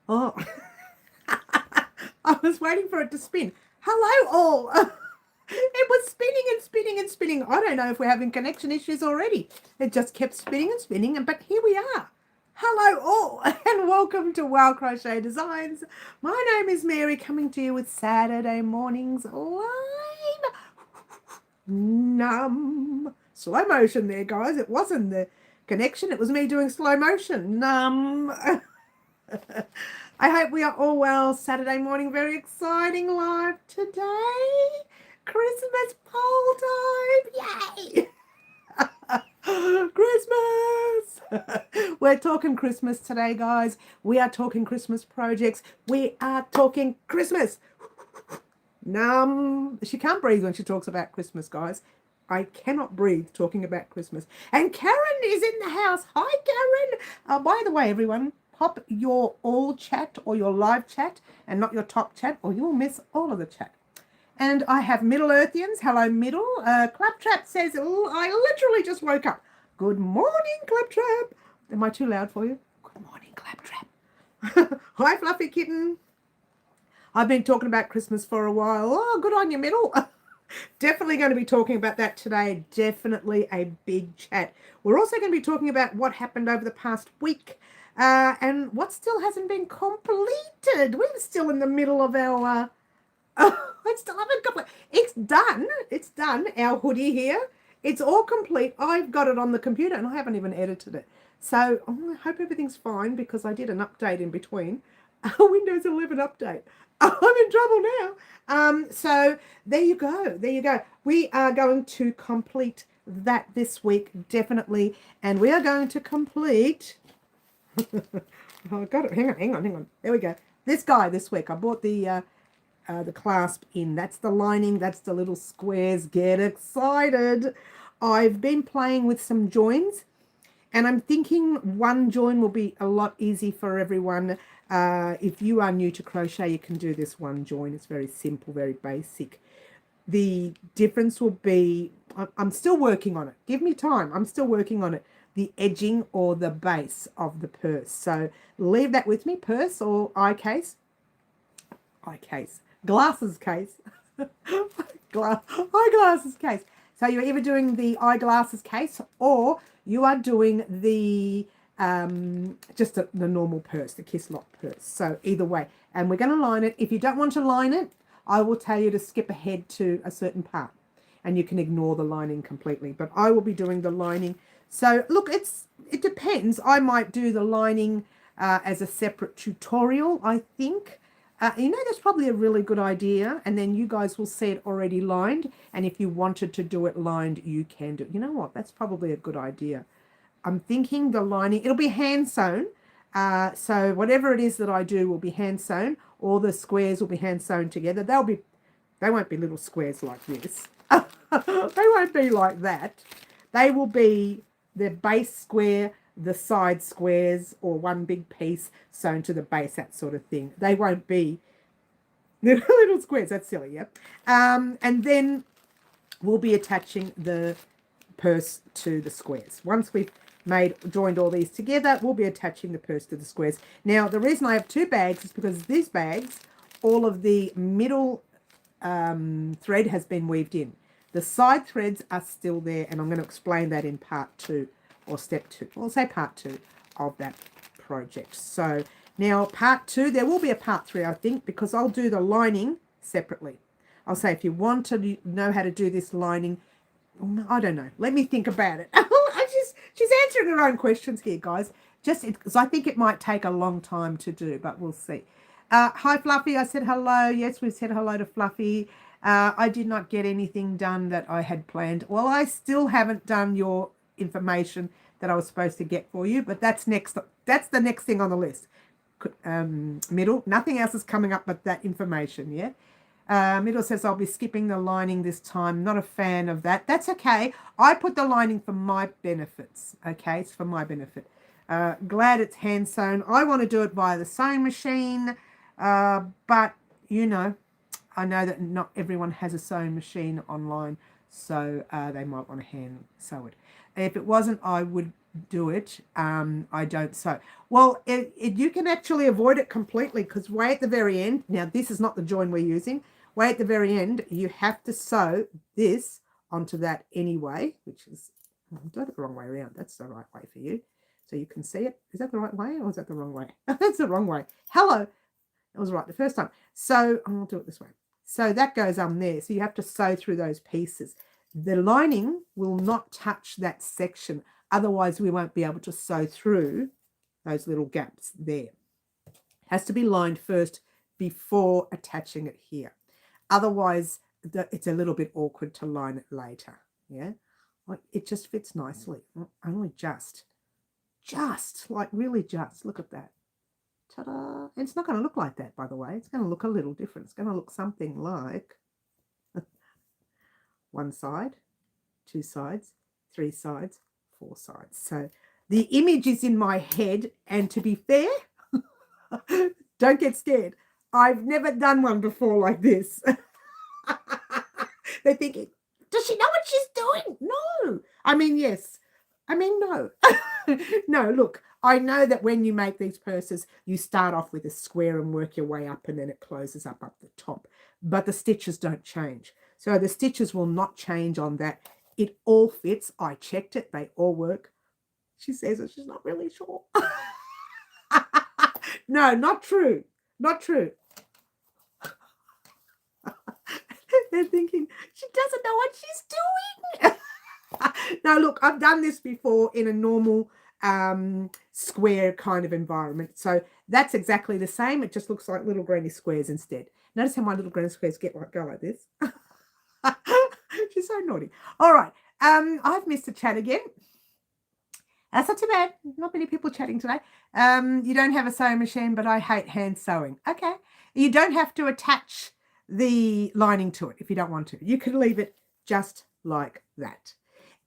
Oh, I was waiting for it to spin. Hello, all. It was spinning and spinning and spinning. I don't know if we're having connection issues already. It just kept spinning and spinning, but here we are. Hello, all, and welcome to Wow Crochet Designs. My name is Mary, coming to you with Saturday mornings live. Slow motion there, guys. It wasn't the connection, it was me doing slow motion. I hope we are all well. Saturday morning, very exciting live today. Christmas pole time. Yay! Christmas! We're talking Christmas today, guys. We are talking Christmas projects. We are talking Christmas. She can't breathe when she talks about Christmas, guys. I cannot breathe talking about Christmas. And Karen is in the house. Hi, Karen. By the way, everyone, pop your all chat or your live chat and not your top chat, or you will miss all of the chat. And I have Middle Earthians. Hello, Middle. Claptrap says, I literally just woke up. Good morning, Claptrap. Am I too loud for you? Good morning, Claptrap. Hi, Fluffy Kitten. I've been talking about Christmas for a while. Oh, good on you, Middle. Definitely going to be talking about that today. Definitely a big chat. We're also going to be talking about what happened over the past week and what still hasn't been completed. We're still in the middle of our... I still haven't completed. It's done. It's done. Our hoodie here. It's all complete. I've got it on the computer and I haven't even edited it. So I hope everything's fine because I did an update in between. A Windows 11 update. I'm in trouble now. So there you go. There you go. We are going to complete that this week, definitely. And we are going to complete... oh, I got it. Hang on. There we go. This guy this week. I bought the clasp in. That's the lining. That's the little squares. Get excited. I've been playing with some joins. And I'm thinking one join will be a lot easy for everyone. If you are new to crochet, you can do this one join. It's very simple, very basic. The difference will be, I'm still working on it. Give me time. I'm still working on it. The edging or the base of the purse. So leave that with me. Purse or eye case. Glasses case. Eyeglasses case. So you're either doing the eyeglasses case or you are doing the the normal purse, the kiss lock purse. So either way. And we're going to line it. If you don't want to line it, I will tell you to skip ahead to a certain part and you can ignore the lining completely. But I will be doing the lining. So look, it depends. I might do the lining as a separate tutorial, I think. That's probably a really good idea. And then you guys will see it already lined. And if you wanted to do it lined, you can do it. You know what? That's probably a good idea. I'm thinking the lining, it'll be hand sewn. So whatever it is that I do will be hand sewn. All the squares will be hand sewn together. They won't be little squares like this. They won't be like that. They will be the base square, the side squares, or one big piece sewn to the base, that sort of thing. They won't be little squares. That's silly, yeah. And then we'll be attaching the purse to the squares. Once we've joined all these together, we'll be attaching the purse to the squares. Now, the reason I have two bags is because these bags, all of the middle thread has been weaved in. The side threads are still there, and I'm going to explain that in part 2 or step 2. I'll say part 2 of that project. So now part 2, there will be a part 3, I think, because I'll do the lining separately. I'll say if you want to know how to do this lining, I don't know. Let me think about it. She's answering her own questions here, guys. Just because I think it might take a long time to do, but we'll see. Hi, Fluffy. I said hello. Yes, we said hello to Fluffy. I did not get anything done that I had planned. Well, I still haven't done your information that I was supposed to get for you, but that's next. That's the next thing on the list. Middle. Nothing else is coming up but that information, yeah? Middle says, I'll be skipping the lining this time. Not a fan of that. That's okay. I put the lining for my benefits. Okay, it's for my benefit. Glad it's hand sewn. I want to do it via the sewing machine, but I know that not everyone has a sewing machine online, so they might want to hand sew it. If it wasn't, I would do it, I don't sew. Well, you can actually avoid it completely because way at the very end, now this is not the join we're using, way at the very end, you have to sew this onto that anyway, which is, I'm doing it the wrong way around. That's the right way for you. So you can see it. Is that the right way or is that the wrong way? That's the wrong way. Hello. It was right the first time. So I'll do it this way. So that goes on there. So you have to sew through those pieces. The lining will not touch that section. Otherwise, we won't be able to sew through those little gaps there. It has to be lined first before attaching it here. Otherwise, it's a little bit awkward to line it later. Yeah, like it just fits nicely. Only just like really just. Look at that. Ta-da! And it's not going to look like that, by the way. It's going to look a little different. It's going to look something like one side, two sides, three sides, four sides. So the image is in my head, and to be fair, don't get scared. I've never done one before like this. They're thinking, does she know what she's doing? No. I mean, yes. I mean, no. No, look, I know that when you make these purses, you start off with a square and work your way up, and then it closes up the top. But the stitches don't change. So the stitches will not change on that. It all fits. I checked it. They all work. She says that she's not really sure. No, not true. Not true. They're thinking, she doesn't know what she's doing. Now, look, I've done this before in a normal square kind of environment. So that's exactly the same. It just looks like little granny squares instead. Notice how my little granny squares go like this. She's so naughty. All right. I've missed a chat again. That's not too bad. Not many people chatting today. You don't have a sewing machine, but I hate hand sewing. Okay. You don't have to attach the lining to it if you don't want to. You can leave it just like that.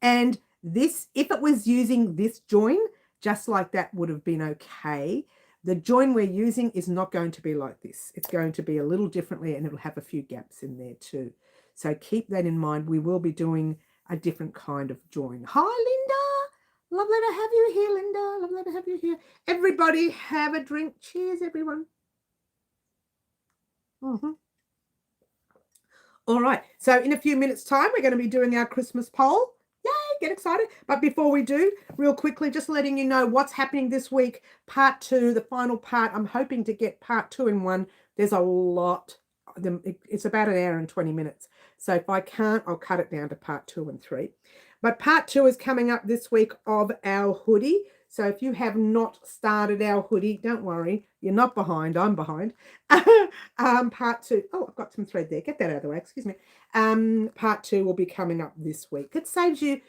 And this, if it was using this join, just like that would have been okay. The join we're using is not going to be like this. It's going to be a little differently, and it'll have a few gaps in there too. So keep that in mind. We will be doing a different kind of join. Hi, Linda. Lovely to have you here, Linda. Lovely to have you here. Everybody have a drink. Cheers, everyone. All right. So in a few minutes' time, we're going to be doing our Christmas poll. Yay, get excited. But before we do, real quickly, just letting you know what's happening this week. Part 2, the final part. I'm hoping to get part 2 in one. There's a lot. It's about an hour and 20 minutes. So if I can't, I'll cut it down to part 2 and 3. But part 2 is coming up this week of our hoodie. So if you have not started our hoodie, don't worry. You're not behind. I'm behind. Part 2. Oh, I've got some thread there. Get that out of the way. Excuse me. Part 2 will be coming up this week. It saves you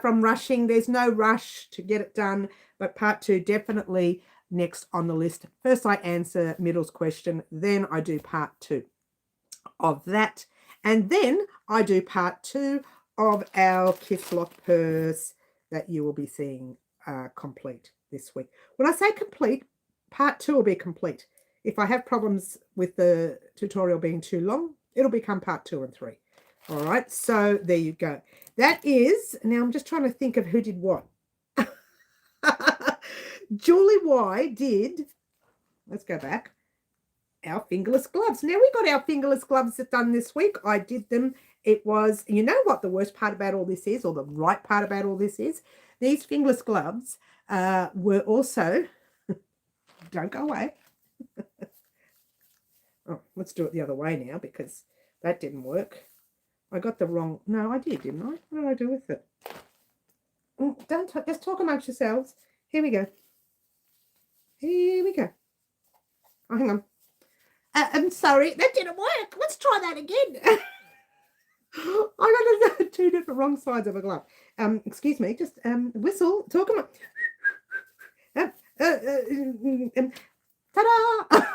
from rushing. There's no rush to get it done. But part 2 definitely next on the list. First, I answer Middle's question. Then I do part 2 of that. And then I do part 2 of our Kiss Lock purse that you will be seeing complete this week. When I say complete, part 2 will be complete. If I have problems with the tutorial being too long, it'll become part 2 and 3. All right, so there you go. That is, now I'm just trying to think of who did what. Julie Y did, let's go back, our fingerless gloves. Now we got our fingerless gloves done this week. I did them. It was, you know what the worst part about all this is, or the right part about all this is? These fingerless gloves were also, don't go away. Oh, let's do it the other way now because that didn't work. I got the wrong, no, I did, didn't I? What did I do with it? Don't just talk amongst yourselves. Here we go. Here we go. Oh, hang on. I'm sorry, that didn't work. Let's try that again. I got 2 different wrong sides of a glove. Excuse me, just whistle, talk about. Ta-da!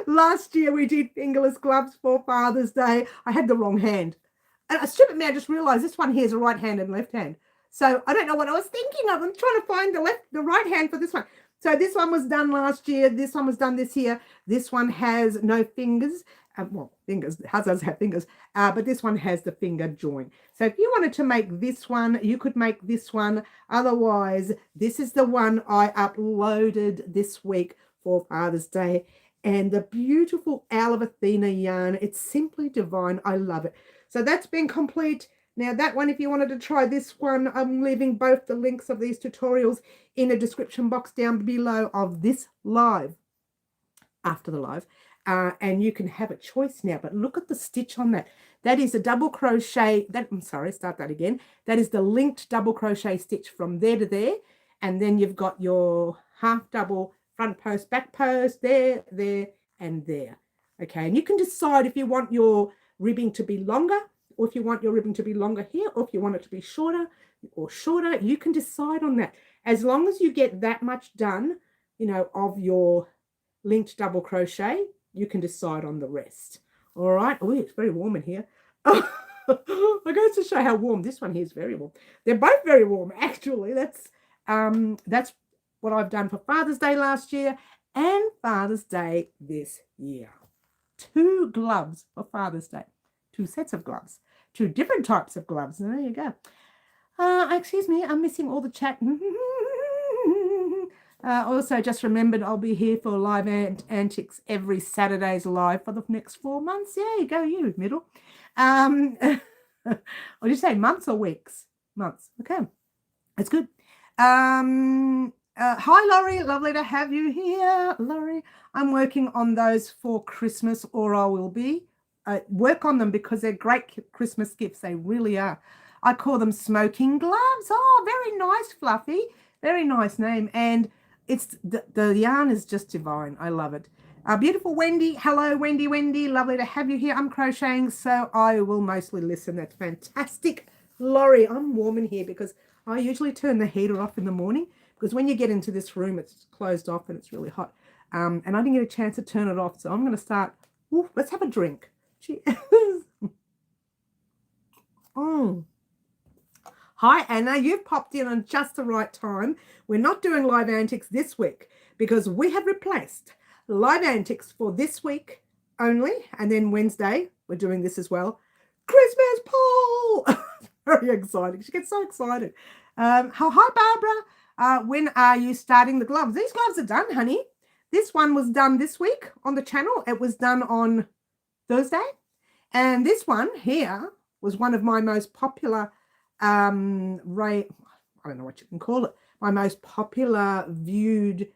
Last year we did fingerless gloves for Father's Day. I had the wrong hand. And a stupid man just realised this one here is a right hand and left hand. So I don't know what I was thinking of. I'm trying to find the right hand for this one. So this one was done last year. This one was done this year. This one has no fingers. Well, fingers, does have fingers, but this one has the finger join. So if you wanted to make this one, you could make this one. Otherwise, this is the one I uploaded this week for Father's Day. And the beautiful Owl of Athena yarn. It's simply divine. I love it. So that's been complete. Now that one, if you wanted to try this one, I'm leaving both the links of these tutorials in the description box down below of this live, after the live. And you can have a choice now, but look at the stitch on that. That is a double crochet, I'm sorry, start that again. That is the linked double crochet stitch from there to there. And then you've got your half double front post, back post, there, and there. Okay, and you can decide if you want your ribbing to be longer, or if you want your ribbon to be longer here, or if you want it to be shorter or shorter. You can decide on that. As long as you get that much done, you know, of your linked double crochet, you can decide on the rest. All right. Oh, it's very warm in here. I goes to show how warm this one here is. Very warm. They're both very warm, actually. That's what I've done for Father's Day last year and Father's Day this year. 2 gloves for Father's Day. 2 sets of gloves. 2 different types of gloves. And there you go. Excuse me, I'm missing all the chat. Also, just remembered I'll be here for Live Antics every Saturday's live for the next 4 months. Yeah, you go, you, middle. What did you say, months or weeks? Months. Okay, that's good. Hi, Laurie. Lovely to have you here, Laurie. I'm working on those for Christmas, or I will be. Work on them because they're great Christmas gifts. They really are. I call them smoking gloves. Oh, very nice, Fluffy. Very nice name. And it's the yarn is just divine. I love it. Beautiful Wendy. Hello, Wendy. Lovely to have you here. I'm crocheting, so I will mostly listen. That's fantastic. Laurie, I'm warm in here because I usually turn the heater off in the morning, because when you get into this room, it's closed off and it's really hot. And I didn't get a chance to turn it off, so I'm going to start. Ooh, let's have a drink. Cheers. Hi, Anna. You've popped in on just the right time. We're not doing Live Antics this week because we have replaced Live Antics for this week only. And then Wednesday, we're doing this as well. Christmas poll! Very exciting. She gets so excited. Hi, Barbara. When are you starting the gloves? These gloves are done, honey. This one was done this week on the channel. It was done on Thursday. And this one here was one of my most popular I don't know what you can call it, my most popular viewed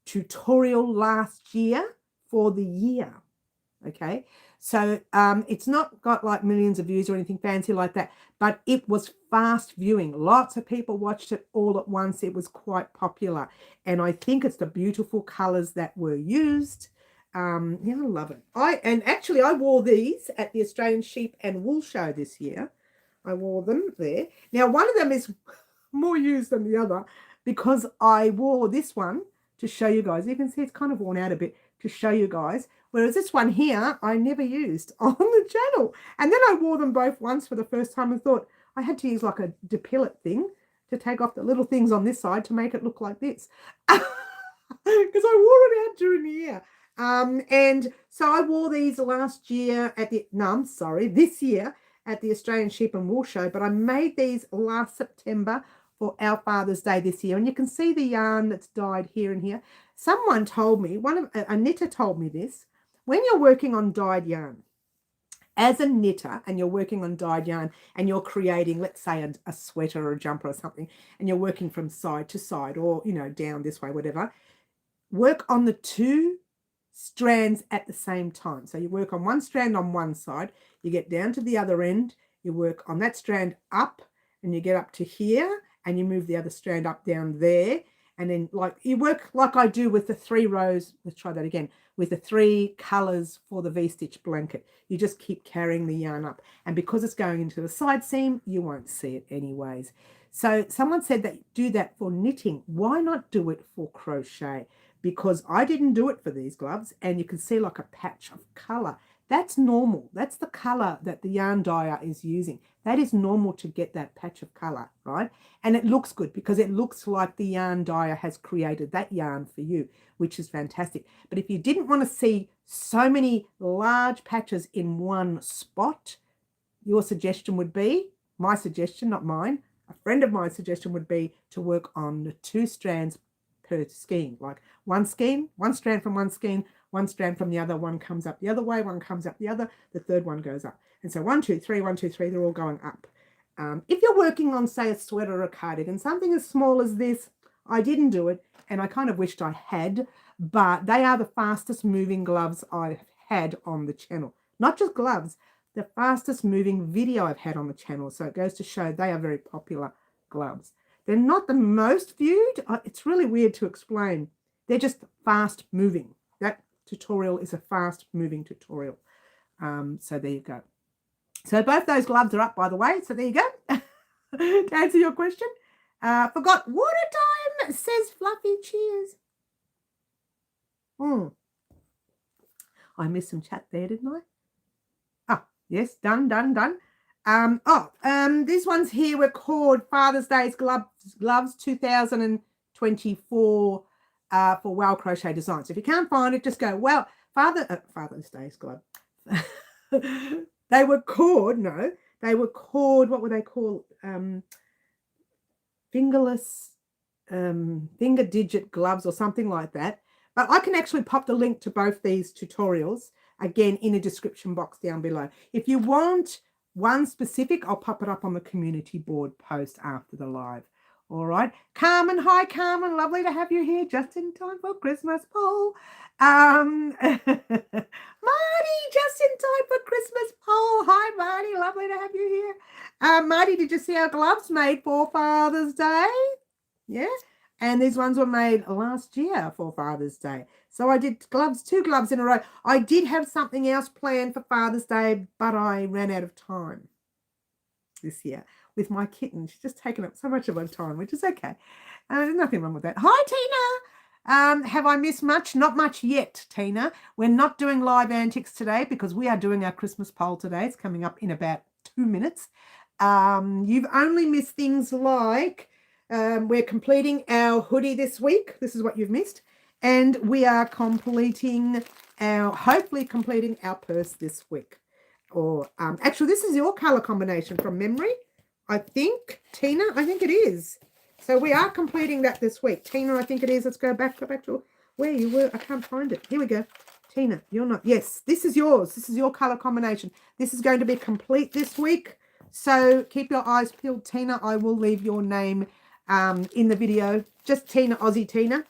tutorial last year for the year. Okay, so it's not got like millions of views or anything fancy like that, but it was fast viewing. Lots of people watched it all at once. It was quite popular, and I think it's the beautiful colors that were used. Yeah, I love it. I wore these at the Australian Sheep and Wool Show this year. I wore them there. Now, one of them is more used than the other because I wore this one to show you guys. You can see it's kind of worn out a bit to show you guys. Whereas this one here, I never used on the channel. And then I wore them both once for the first time and thought I had to use like a depillet thing to take off the little things on this side to make it look like this. Because I wore it out during the year. And so I wore these last year this year at the Australian Sheep and Wool Show, but I made these last September for our Father's Day this year. And you can see the yarn that's dyed here and here. Someone told me, a knitter told me this, when you're working on dyed yarn, as a knitter, and you're working on dyed yarn, and you're creating, let's say, a sweater or a jumper or something, and you're working from side to side or, you know, down this way, whatever, work on the 2 strands at the same time. So you work on one strand on one side, you get down to the other end, you work on that strand up, and you get up to here, and you move the other strand up down there, and then like you work like I do with the 3 rows. Let's try that again. With the 3 colors for the V-stitch blanket, you just keep carrying the yarn up, and because it's going into the side seam, you won't see it anyways. So someone said that do that for knitting. Why not do it for crochet? Because I didn't do it for these gloves, and you can see like a patch of color that's normal. That's the color that the yarn dyer is using. That is normal to get that patch of color, right? And it looks good because it looks like the yarn dyer has created that yarn for you, which is fantastic. But if you didn't want to see so many large patches in one spot, your suggestion would be, my suggestion, not mine, a friend of mine's suggestion would be to work on the 2 strands per skein, like one skein, 1 strand from one skein, 1 strand from the other, one comes up the other way, one comes up the other, the third one goes up. And so 1, 2, 3, 1, 2, 3, they're all going up. If you're working on, say, a sweater or a cardigan, something as small as this, I didn't do it, and I kind of wished I had, but they are the fastest moving gloves I've had on the channel. Not just gloves, the fastest moving video I've had on the channel. So it goes to show they are very popular gloves. They're not the most viewed. It's really weird to explain. They're just fast moving. That tutorial is a fast moving tutorial. So there you go. So both those gloves are up, by the way. So there you go. To answer your question. Forgot water time, says Fluffy. Cheers. I missed some chat there, didn't I? Ah, yes, done. These ones here were called Father's Day's Gloves 2024 for Wow Crochet Designs. If you can't find it, just go, well, Father's Day's Glove. They were called, what were they called? Fingerless, finger digit gloves or something like that. But I can actually pop the link to both these tutorials, again, in a description box down below. If you want one specific, I'll pop it up on the community board post after the live. All right. Carmen, hi, Carmen. Lovely to have you here just in time for Christmas, Paul. Marty, just in time for Christmas, Paul. Hi, Marty. Lovely to have you here. Marty, did you see our gloves made for Father's Day? Yeah. And these ones were made last year for Father's Day. So I did 2 gloves in a row. I did have something else planned for Father's Day, but I ran out of time this year with my kitten. She's just taken up so much of my time, which is okay. There's nothing wrong with that. Hi, Tina. Have I missed much? Not much yet, Tina. We're not doing live antics today because we are doing our Christmas poll today. It's coming up in about 2 minutes. You've only missed things like we're completing our hoodie this week. This is what you've missed. And we are hopefully completing our purse this week. Or actually, this is your color combination from memory. I think, Tina, I think it is. So we are completing that this week. Tina, I think it is. Let's go back to where you were. I can't find it. Here we go. Tina, you're not. Yes, this is yours. This is your color combination. This is going to be complete this week. So keep your eyes peeled, Tina. I will leave your name in the video. Just Tina, Aussie Tina.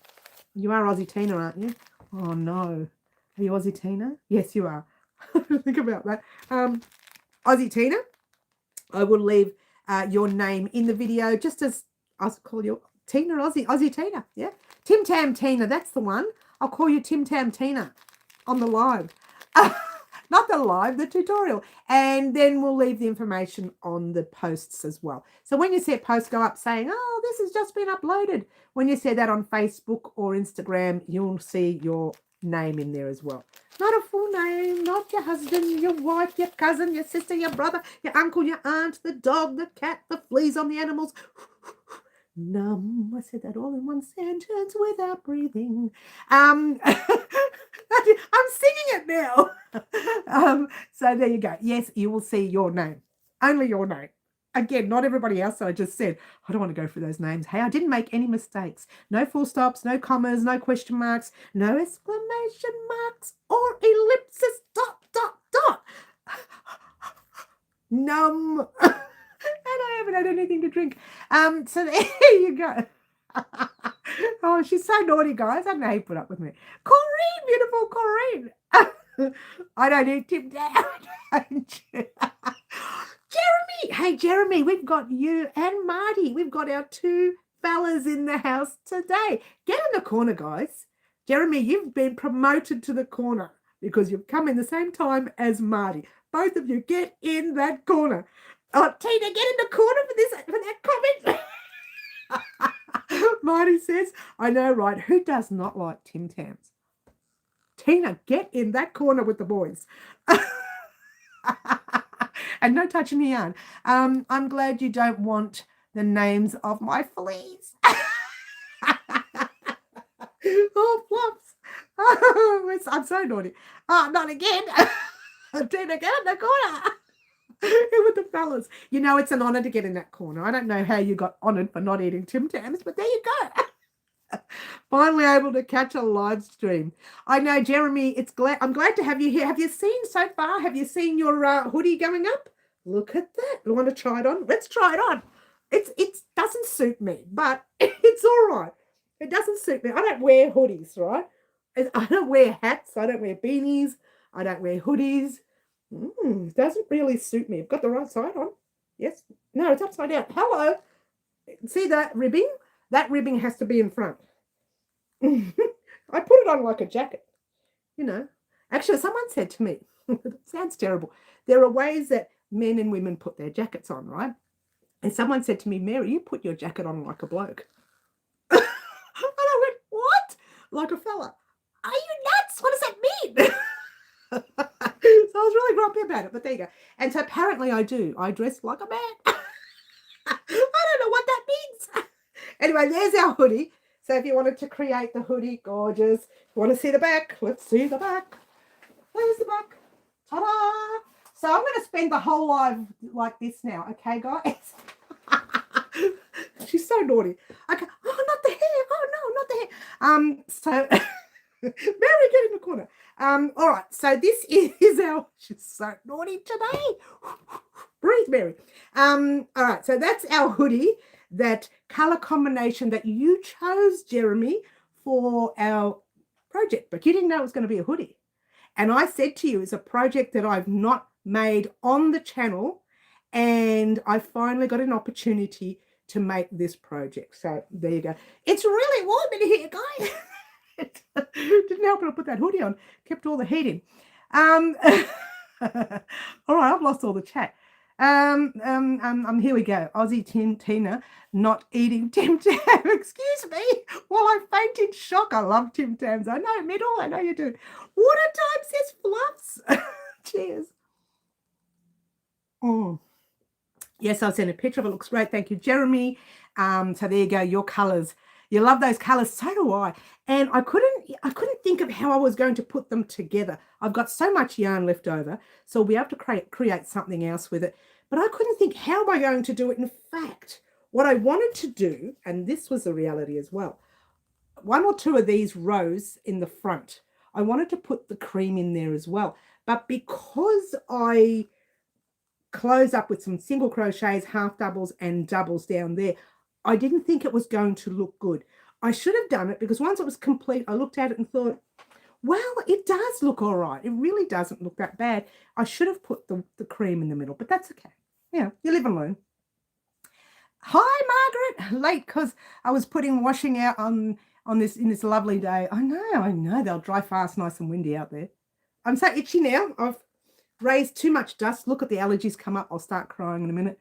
You are Aussie Tina, aren't you? Oh, no. Are you Aussie Tina? Yes, you are. Think about that. Aussie Tina, I will leave your name in the video just as I'll call you Tina, Aussie Tina. Yeah. Tim Tam Tina, that's the one. I'll call you Tim Tam Tina on the live. Not the live, the tutorial. And then we'll leave the information on the posts as well. So when you see a post go up saying, oh, this has just been uploaded, when you see that on Facebook or Instagram, you'll see your name in there as well. Not a full name, not your husband, your wife, your cousin, your sister, your brother, your uncle, your aunt, the dog, the cat, the fleas on the animals. Numb. I said that all in one sentence without breathing. I'm singing it now. So there you go. Yes, you will see your name. Only your name. Again, not everybody else. So I just said, I don't want to go through those names. Hey, I didn't make any mistakes. No full stops, no commas, no question marks, no exclamation marks or ellipsis, dot. Numb. And I haven't had anything to drink. So there you go. Oh, she's so naughty, guys. I don't know how you put up with me. Corrine, beautiful Corrine. I don't need Tim down, don't you? Jeremy. Hey, Jeremy, we've got you and Marty. We've got our 2 fellas in the house today. Get in the corner, guys. Jeremy, you've been promoted to the corner because you've come in the same time as Marty. Both of you, get in that corner. Oh, Tina, get in the corner for that comment. Marty says, I know, right? Who does not like Tim Tams? Tina, get in that corner with the boys. And no touching the yarn. I'm glad you don't want the names of my fleas. Oh, flops. Oh, I'm so naughty. Oh, not again. Tina, get in the corner. With the fellas. You know, it's an honour to get in that corner. I don't know how you got honoured for not eating Tim Tams, but there you go. Finally able to catch a live stream. I know, Jeremy, I'm glad to have you here. Have you seen so far? Have you seen your hoodie going up? Look at that. You want to try it on? Let's try it on. It doesn't suit me, but it's all right. It doesn't suit me. I don't wear hoodies, right? I don't wear hats. I don't wear beanies. I don't wear hoodies. It doesn't really suit me. I've got the right side on. Yes. No, it's upside down. Hello. See that ribbing? That ribbing has to be in front. I put it on like a jacket, you know. Actually, someone said to me, it sounds terrible, there are ways that men and women put their jackets on, right? And someone said to me, Mary, you put your jacket on like a bloke. And I went, what? Like a fella. Are you nuts? What does that mean? So I was really grumpy about it, but there you go. And so apparently I do. I dress like a man. I don't know what that means. Anyway, there's our hoodie. So if you wanted to create the hoodie, gorgeous. If you want to see the back, let's see the back. There's the back. Ta-da! So I'm going to spend the whole live like this now, okay, guys? She's so naughty. Okay. Oh, not the hair. Oh, no, not the hair. So Mary, get in the corner. All right. So this is our. She's so naughty today. Breathe, Mary. All right. So that's our hoodie. That color combination that you chose, Jeremy, for our project, but you didn't know it was going to be a hoodie. And I said to you, it's a project that I've not made on the channel, and I finally got an opportunity to make this project. So there you go. It's really warm in here, guys. Didn't help when I put that hoodie on. Kept all the heat in. All right, I've lost all the chat. Here we go. Aussie Tina not eating Tim Tam. Excuse me. While I faint in shock. I love Tim Tams. I know, Middle. I know you do. Water time says fluffs. Cheers. Yes, I'll send a picture of it. Looks great. Thank you, Jeremy. So there you go. Your colours. You love those colours. So do I. And I couldn't think of how I was going to put them together. I've got so much yarn left over, so we'll be able to create something else with it. But I couldn't think, how am I going to do it? In fact, what I wanted to do, and this was the reality as well, one or two of these rows in the front, I wanted to put the cream in there as well. But because I close up with some single crochets, half doubles and doubles down there, I didn't think it was going to look good. I should have done it, because once it was complete, I looked at it and thought, well, it does look all right. It really doesn't look that bad. I should have put the cream in the middle, but that's okay. Yeah, you live and learn. Hi, Margaret. Late because I was putting washing out on this lovely day. I know. They'll dry fast, nice and windy out there. I'm so itchy now. I've raised too much dust. Look at the allergies come up. I'll start crying in a minute.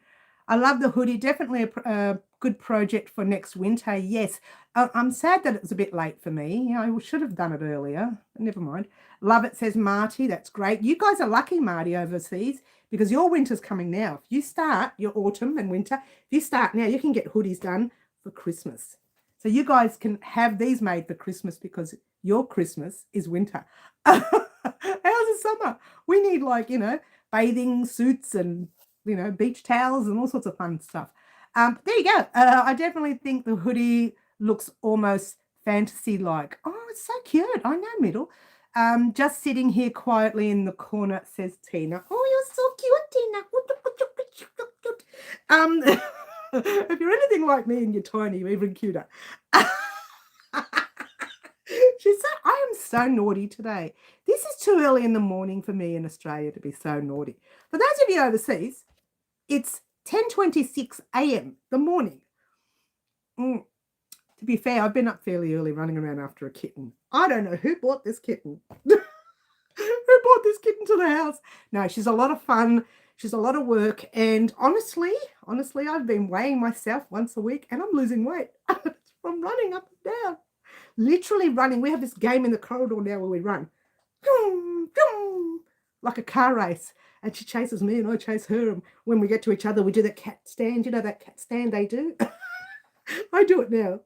I love the hoodie. Definitely a good project for next winter. Yes. I'm sad that it was a bit late for me. I should have done it earlier. Never mind. Love it, says Marty. That's great. You guys are lucky, Marty, overseas, because your winter's coming now. If you start your autumn and winter, if you start now, you can get hoodies done for Christmas. So you guys can have these made for Christmas, because your Christmas is winter. How's the summer? We need, like, bathing suits and, beach towels and all sorts of fun stuff. There you go. I definitely think the hoodie looks almost fantasy-like. Oh, it's so cute. I know, Middle. Just sitting here quietly in the corner, says Tina. Oh, you're so cute, Tina. If you're anything like me and you're tiny, you're even cuter. I am so naughty today. This is too early in the morning for me in Australia to be so naughty. For those of you overseas, it's 10:26 a.m. the morning. To be fair, I've been up fairly early running around after a kitten. I don't know who bought this kitten. Who brought this kitten to the house? No, she's a lot of fun. She's a lot of work. And honestly, I've been weighing myself once a week and I'm losing weight from running up and down. Literally running. We have this game in the corridor now where we run. like a car race. And she chases me and I chase her. And when we get to each other, we do the cat stand. You know that cat stand they do? I do it now.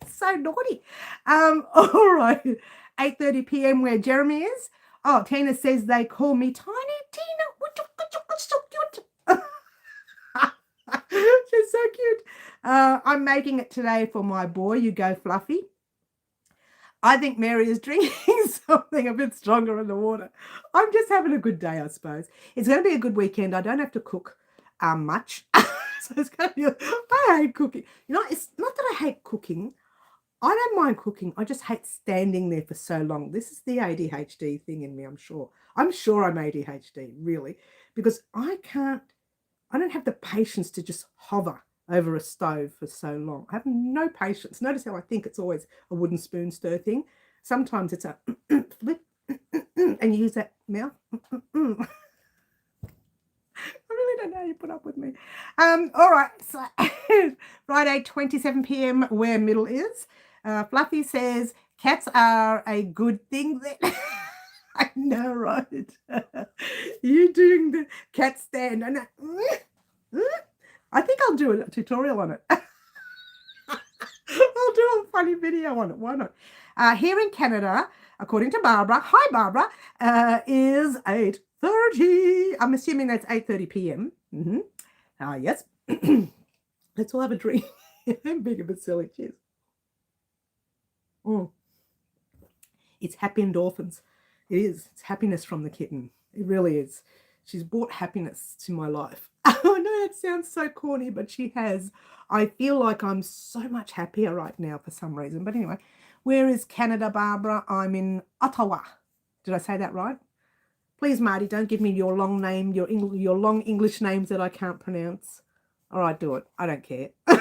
So naughty. All right. 8:30 p.m. where Jeremy is. Oh, Tina says they call me Tiny Tina. So cute. She's so cute. I'm making it today for my boy. You go, Fluffy. I think Mary is drinking something a bit stronger in the water. I'm just having a good day, I suppose. It's going to be a good weekend. I don't have to cook much. So it's going to be, I hate cooking. You know, it's not that I hate cooking. I don't mind cooking. I just hate standing there for so long. This is the ADHD thing in me, I'm sure. I'm sure I'm ADHD, really, because I don't have the patience to just hover over a stove for so long. I have no patience. Notice how I think it's always a wooden spoon stir thing. Sometimes it's a flip and you use that mouth. I really don't know how you put up with me. All right, so Friday, 27 p.m. where Middle is. Fluffy says, cats are a good thing. I know, right? You doing the cat stand. I think I'll do a tutorial on it. I'll do a funny video on it. Why not? Here in Canada, according to Barbara, hi Barbara, is 8:30. I'm assuming that's 8:30 p.m. Yes. Let's all have a drink. I'm being a bit silly. Cheers. It's happy endorphins. It is. It's happiness from the kitten. It really is. She's brought happiness to my life. I know that sounds so corny, but she has. I feel like I'm so much happier right now for some reason. But anyway, where is Canada, Barbara? I'm in Ottawa. Did I say that right? Please, Marty, don't give me your long name, your long English names that I can't pronounce. All right, do it. I don't care. I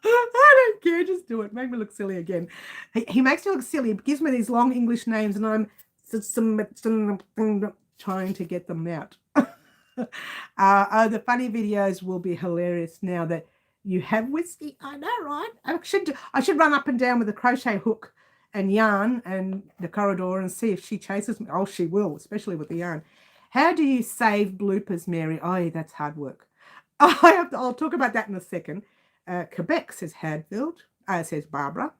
don't care. Just do it. Make me look silly again. He makes me look silly. He gives me these long English names, and I'm trying to get them out. The funny videos will be hilarious now that you have whiskey. I know, right? I should run up and down with a crochet hook and yarn and the corridor and see if she chases me. Oh, she will, especially with the yarn. How do you save bloopers, Mary? Oh, that's hard work. I'll talk about that in a second. Quebec, says Hadfield. Says Barbara.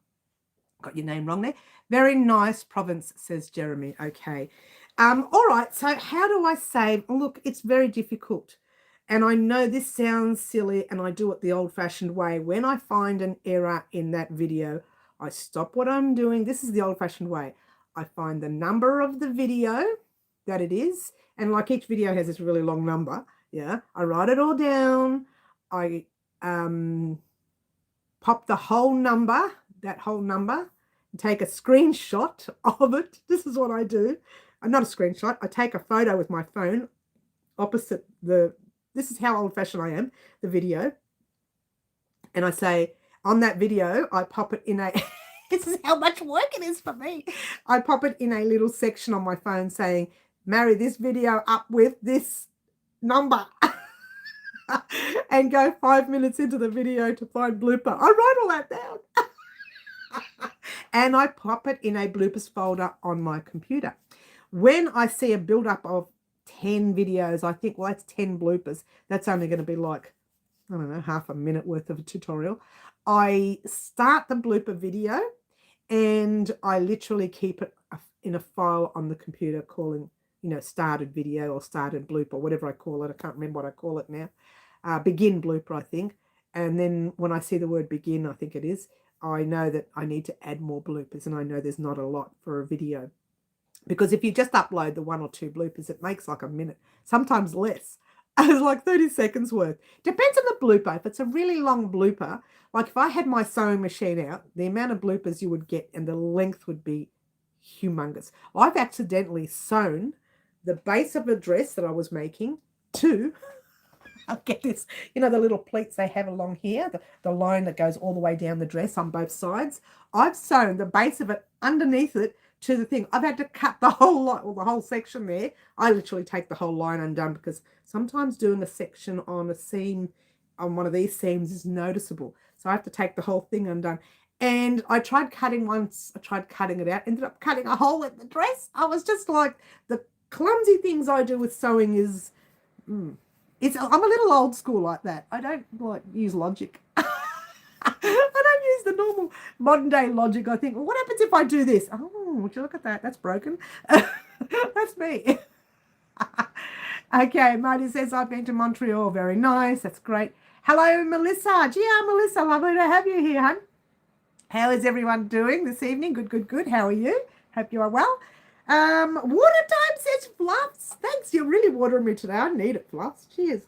Got your name wrong there. Very nice province, says Jeremy. Okay. All right, so how do I save? Look, it's very difficult. And I know this sounds silly and I do it the old-fashioned way. When I find an error in that video, I stop what I'm doing. This is the old-fashioned way. I find the number of the video that it is. And like each video has this really long number. Yeah, I write it all down. I pop the whole number, that whole number, and take a screenshot of it. This is what I do. Not a screenshot. I take a photo with my phone opposite this is how old-fashioned I am, the video. And I say, on that video, I pop it in a, this is how much work it is for me. I pop it in a little section on my phone saying, marry this video up with this number. And go 5 minutes into the video to find blooper. I write all that down. And I pop it in a bloopers folder on my computer. When I see a build-up of 10 videos, I think, well, that's 10 bloopers. That's only going to be like, I don't know, half a minute worth of a tutorial. I start the blooper video and I literally keep it in a file on the computer calling, started video or started blooper, whatever I call it. I can't remember what I call it now. Begin blooper, I think. And then when I see the word begin, I think it is, I know that I need to add more bloopers, and I know there's not a lot for a video. Because if you just upload the 1 or 2 bloopers, it makes like a minute, sometimes less. It's like 30 seconds worth. Depends on the blooper. If it's a really long blooper, like if I had my sewing machine out, the amount of bloopers you would get and the length would be humongous. I've accidentally sewn the base of a dress that I was making to, I'll get this, the little pleats they have along here, the line that goes all the way down the dress on both sides. I've sewn the base of it underneath it to the thing. I've had to cut the whole lot, or the whole section there. I literally take the whole line undone because sometimes doing a section on a seam, on one of these seams, is noticeable. So I have to take the whole thing undone. And I tried cutting once. I tried cutting it out. Ended up cutting a hole in the dress. I was just like, the clumsy things I do with sewing is, I'm a little old school like that. I don't like use logic. I don't use the normal modern day logic. I think, well, what happens if I do this? Oh, would you look at that? That's broken. That's me. Okay, Marty says, I've been to Montreal. Very nice. That's great. Hello, Melissa. Gee, Melissa, lovely to have you here, hon. How is everyone doing this evening? Good, good, good. How are you? Hope you are well. Water time says Fluffs. Thanks. You're really watering me today. I need it, Fluffs. Cheers.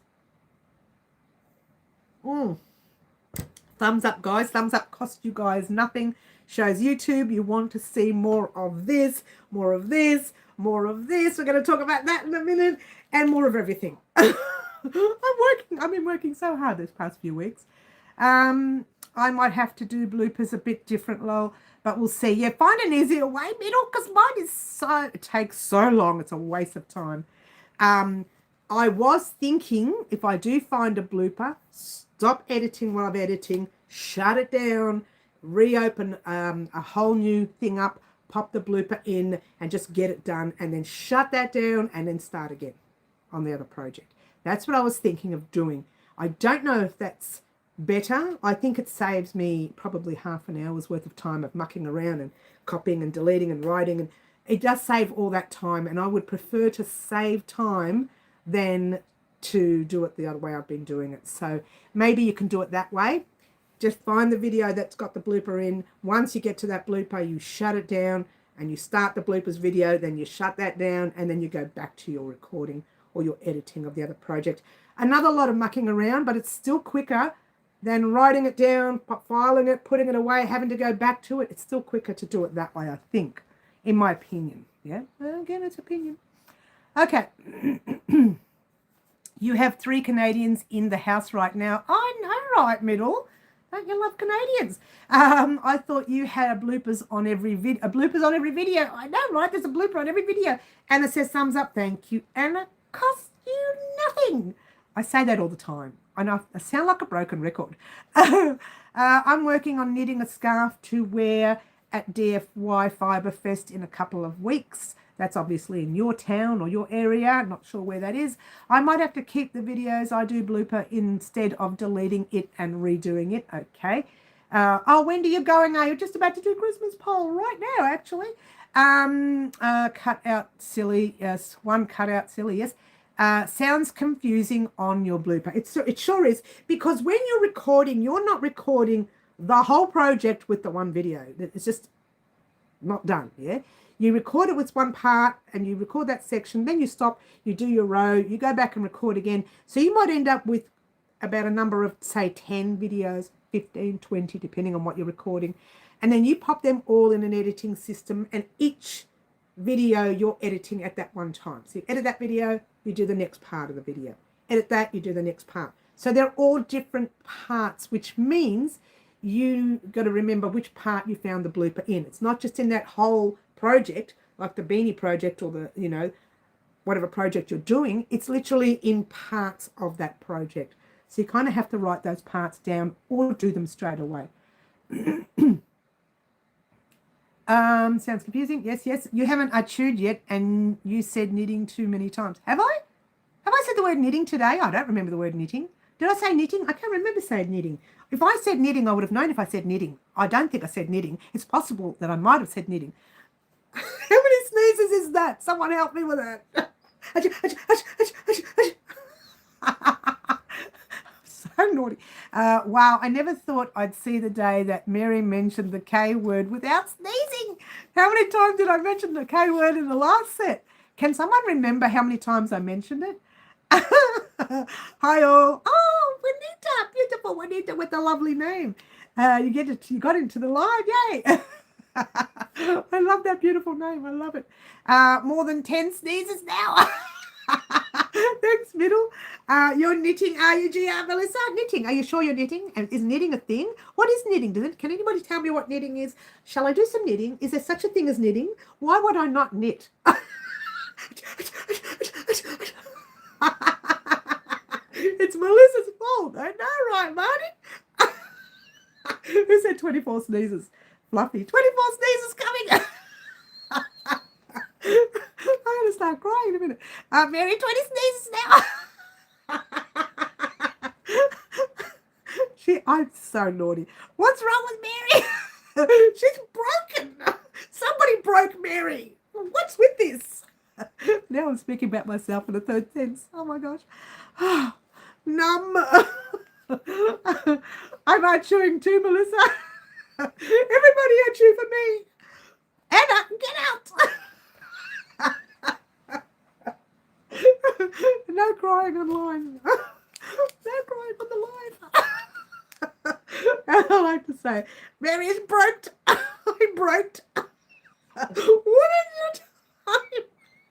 Thumbs up, guys. Thumbs up costs you guys nothing. Shows YouTube you want to see more of this, more of this, more of this. We're going to talk about that in a minute, and more of everything. I've been working so hard this past few weeks. I might have to do bloopers a bit different, lol, but we'll see. Yeah, find an easier way, Middle, because mine is it takes so long. It's a waste of time. I was thinking, if I do find a blooper, stop editing what I'm editing, shut it down, reopen a whole new thing up, pop the blooper in, and just get it done, and then shut that down, and then start again on the other project. That's what I was thinking of doing. I don't know if that's better. I think it saves me probably half an hour's worth of time of mucking around and copying and deleting and writing, and it does save all that time, and I would prefer to save time than to do it the other way I've been doing it. So maybe you can do it that way. Just find the video that's got the blooper in. Once you get to that blooper, you shut it down and you start the bloopers video, then you shut that down, and then you go back to your recording or your editing of the other project. Another lot of mucking around, but it's still quicker than writing it down, filing it, putting it away, having to go back to it. It's still quicker to do it that way, I think, in my opinion. Yeah, again, it's opinion. Okay. You have 3 Canadians in the house right now. I know, right, Middle? Don't you love Canadians? I thought you had a bloopers on every video. I know, right? There's a blooper on every video. Anna says thumbs up. Thank you, Anna. Costs you nothing. I say that all the time. I know I sound like a broken record. I'm working on knitting a scarf to wear at DFY Fibre Fest in a couple of weeks. That's obviously in your town or your area. Not sure where that is. I might have to keep the videos I do blooper instead of deleting it and redoing it. Okay. Oh, Wendy, you're going. Are you just about to do Christmas poll right now, actually? Cut out silly. Yes. One cut out silly. Yes. Sounds confusing on your blooper. It sure is, because when you're recording, you're not recording the whole project with the one video. It's just not done. Yeah. You record it with one part and you record that section, then you stop, you do your row, you go back and record again. So you might end up with about a number of, say, 10 videos, 15, 20, depending on what you're recording. And then you pop them all in an editing system, and each video you're editing at that one time. So you edit that video, you do the next part of the video. Edit that, you do the next part. So they're all different parts, which means you got to remember which part you found the blooper in. It's not just in that whole project, like the beanie project or the, whatever project you're doing. It's literally in parts of that project. So you kind of have to write those parts down or do them straight away. Sounds confusing. Yes, yes. You haven't chewed yet, and you said knitting too many times. Have I? Have I said the word knitting today? I don't remember the word knitting. Did I say knitting? I can't remember saying knitting. If I said knitting, I would have known if I said knitting. I don't think I said knitting. It's possible that I might have said knitting. How many sneezes is that? Someone help me with that. So naughty. Wow, I never thought I'd see the day that Mary mentioned the K word without sneezing. How many times did I mention the K word in the last set? Can someone remember how many times I mentioned it? Hi all. Oh, Juanita, beautiful Juanita with the lovely name. You got into the live, yay. I love that beautiful name. I love it. More than 10 sneezes now. Thanks, Middle. You're knitting, are you, Melissa? Knitting. Are you sure you're knitting? And is knitting a thing? What is knitting? Can anybody tell me what knitting is? Shall I do some knitting? Is there such a thing as knitting? Why would I not knit? It's Melissa's fault. I know, right, Marty? Who said 24 sneezes? Fluffy. 24 sneezes coming. I'm going to start crying in a minute. Mary, 20 sneezes now. I'm so naughty. What's wrong with Mary? She's broken. Somebody broke Mary. What's with this? Now I'm speaking about myself in the third sense. Oh my gosh. Numb. I'm out chewing too, Melissa. Everybody out chew for me. Anna, get out. No crying online. No crying on the live. I like to say, Mary is broke. I'm broke. What is your time?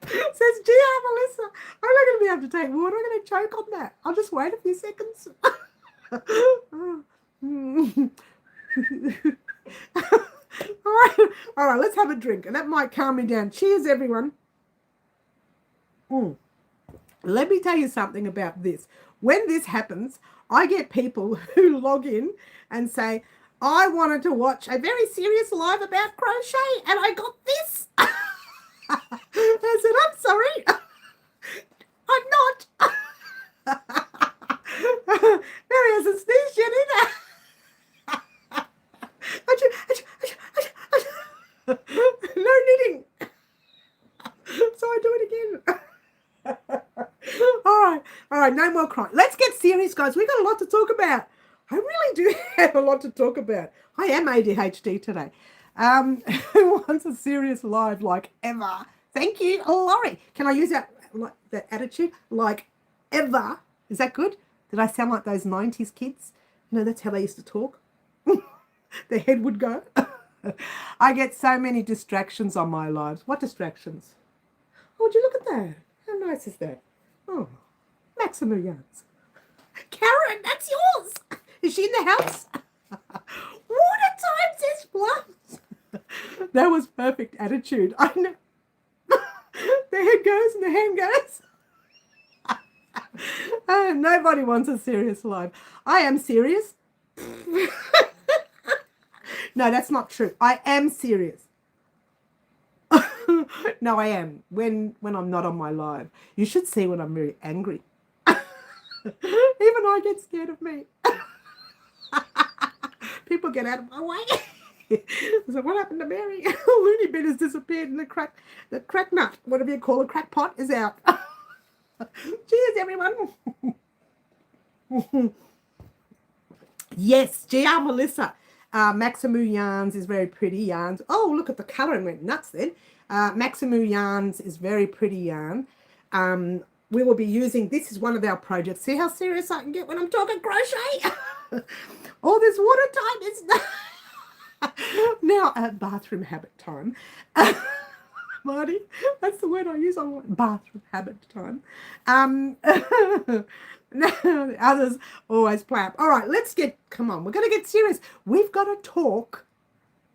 Says Gia Melissa. I'm not going to be able to take water. I'm going to choke on that. I'll just wait a few seconds. All right, let's have a drink, and that might calm me down. Cheers, everyone. Let me tell you something about this. When this happens, I get people who log in and say, I wanted to watch a very serious live about crochet, and I got this. I said, I'm sorry. I'm not. Mary hasn't sneezed yet either. No knitting. So I do it again. All right, no more crying. Let's get serious, guys. We've got a lot to talk about. I really do have a lot to talk about. I am ADHD today. Who wants a serious live like ever? Thank you, Laurie. Can I use that attitude? Like ever. Is that good? Did I sound like those 90s kids? No, that's how they used to talk. Their head would go. I get so many distractions on my lives. What distractions? Oh, would you look at that? How nice is that? Oh, Maximo yarns. Karen, that's yours. Is she in the house? Water time, says Flux. That was perfect attitude. I know. The head goes and the hand goes. Nobody wants a serious live. I am serious. No, that's not true. I am serious. No, I am. When I'm not on my live. You should see when I'm very angry. Even I get scared of me. People get out of my way. So what happened to Mary? Looney bin has disappeared and the crack nut, whatever you call a crack pot, is out. Cheers, everyone. Yes, GR Melissa. Maximu Yarns is very pretty yarns. Oh, look at the colour and went nuts then. Maximu Yarns is very pretty yarn. We will be using, this is one of our projects. See how serious I can get when I'm talking crochet? All this water time is now bathroom habit time. Marty, that's the word I use on bathroom habit time. No, the others always play up. All right, come on, we're going to get serious. We've got to talk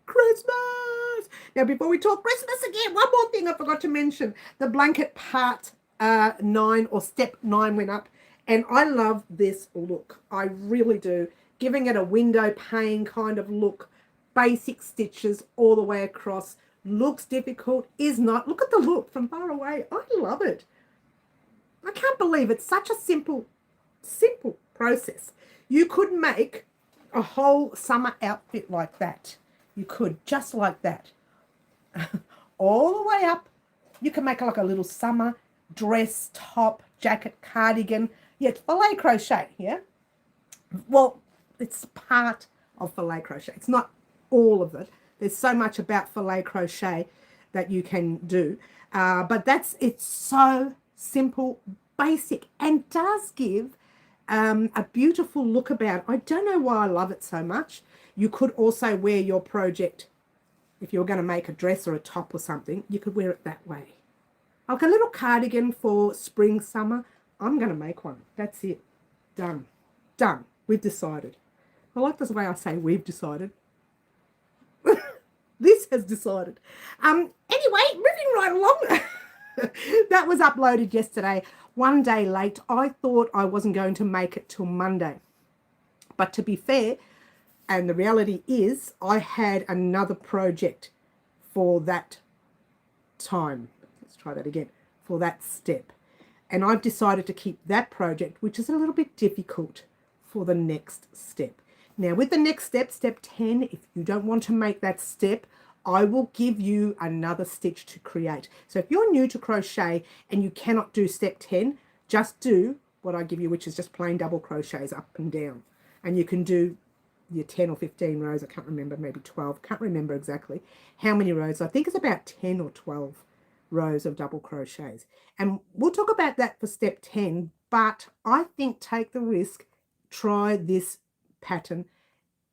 Christmas. Now, before we talk Christmas again, one more thing I forgot to mention. The blanket part 9 or step 9 went up, and I love this look. I really do. Giving it a window pane kind of look. Basic stitches all the way across. Looks difficult, is not. Look at the look from far away. I love it. I can't believe it's such a simple process. You could make a whole summer outfit like that. You could, just like that. All the way up. You can make like a little summer dress, top, jacket, cardigan. Yeah, it's filet crochet, yeah? Well, it's part of filet crochet. It's not all of it. There's so much about filet crochet that you can do. But it's so simple, basic, and does give a beautiful look about it. I don't know why I love it so much. You could also wear your project, if you're going to make a dress or a top or something, you could wear it that way. Like a little cardigan for spring, summer. I'm going to make one. That's it. Done. Done. We've decided. I like the way I say we've decided. This has decided. Anyway, moving right along. That was uploaded yesterday, one day late. I thought I wasn't going to make it till Monday. But to be fair, And the reality is I had another project for that time. Let's try that again. For that step. And I've decided to keep that project, which is a little bit difficult, for the next step. Now with the next step, step 10, if you don't want to make that step, I will give you another stitch to create. So if you're new to crochet and you cannot do step 10, just do what I give you, which is just plain double crochets up and down. And you can do your 10 or 15 rows. I can't remember, maybe 12. Can't remember exactly how many rows. I think it's about 10 or 12 rows of double crochets. And we'll talk about that for step 10, but I think take the risk, try this pattern.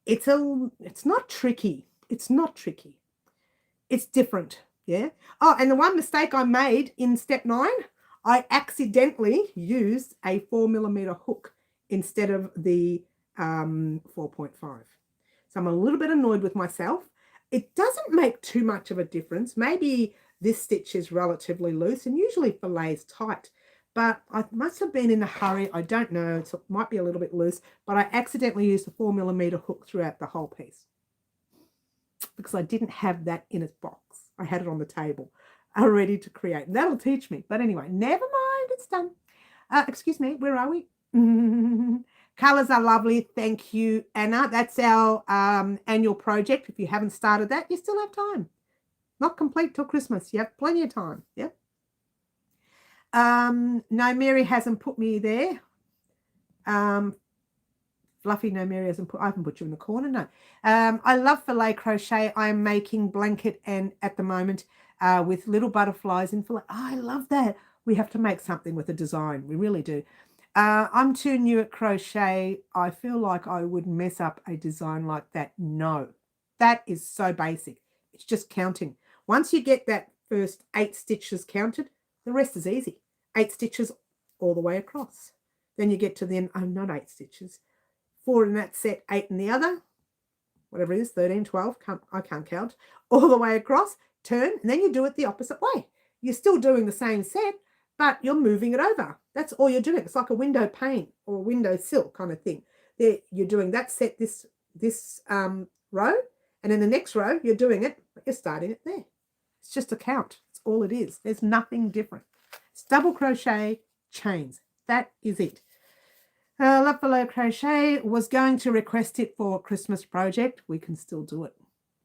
It's not tricky. It's not tricky. It's different. Yeah. Oh, and the one mistake I made in step 9, I accidentally used a 4mm hook instead of the 4.5. So I'm a little bit annoyed with myself. It doesn't make too much of a difference. Maybe this stitch is relatively loose, and usually fillet is tight, but I must have been in a hurry. I don't know. It might be a little bit loose, but I accidentally used a 4mm hook throughout the whole piece because I didn't have that in its box. I had it on the table ready to create. And that'll teach me. But anyway, never mind. It's done. Excuse me. Where are we? Colours are lovely. Thank you, Anna. That's our annual project. If you haven't started that, you still have time. Not complete till Christmas. You have plenty of time. Yeah. No, Mary hasn't put me there. Fluffy, no, Mary hasn't put, I haven't put you in the corner, no. I love fillet crochet. I'm making blanket and at the moment with little butterflies in fillet. Oh, I love that. We have to make something with a design. We really do. I'm too new at crochet. I feel like I would mess up a design like that. No, that is so basic. It's just counting. Once you get that first 8 stitches counted, the rest is easy. 8 stitches all the way across. Then you get to the end, oh, not 8 stitches. 4 in that set, 8 in the other, whatever it is, 13, 12, I can't count, all the way across, turn, and then you do it the opposite way. You're still doing the same set, but you're moving it over. That's all you're doing. It's like a window pane or a window sill kind of thing. There, you're doing that set, this row, and in the next row, you're doing it, but you're starting it there. It's just a count. It's all it is. There's nothing different. It's double crochet chains. That is it. Love Below Crochet was going to request it for a Christmas project. We can still do it.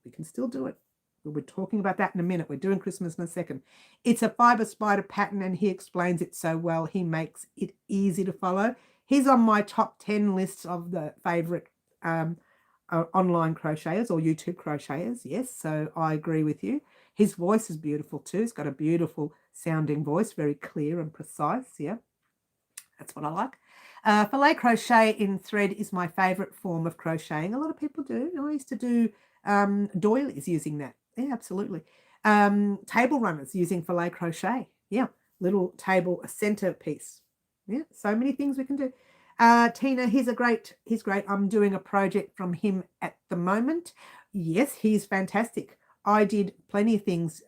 We can still do it. We'll be talking about that in a minute. We're doing Christmas in a second. It's a fiber spider pattern and he explains it so well. He makes it easy to follow. He's on my top 10 lists of the favorite online crocheters or YouTube crocheters. Yes, so I agree with you. His voice is beautiful too. He's got a beautiful sounding voice, very clear and precise. Yeah, that's what I like. Fillet crochet in thread is my favorite form of crocheting. A lot of people do. I used to do doilies using that. Yeah, absolutely. Table runners using fillet crochet. Yeah, little table centerpiece. Yeah, so many things we can do. Tina, he's great. I'm doing a project from him at the moment. Yes, he's fantastic. I did plenty of things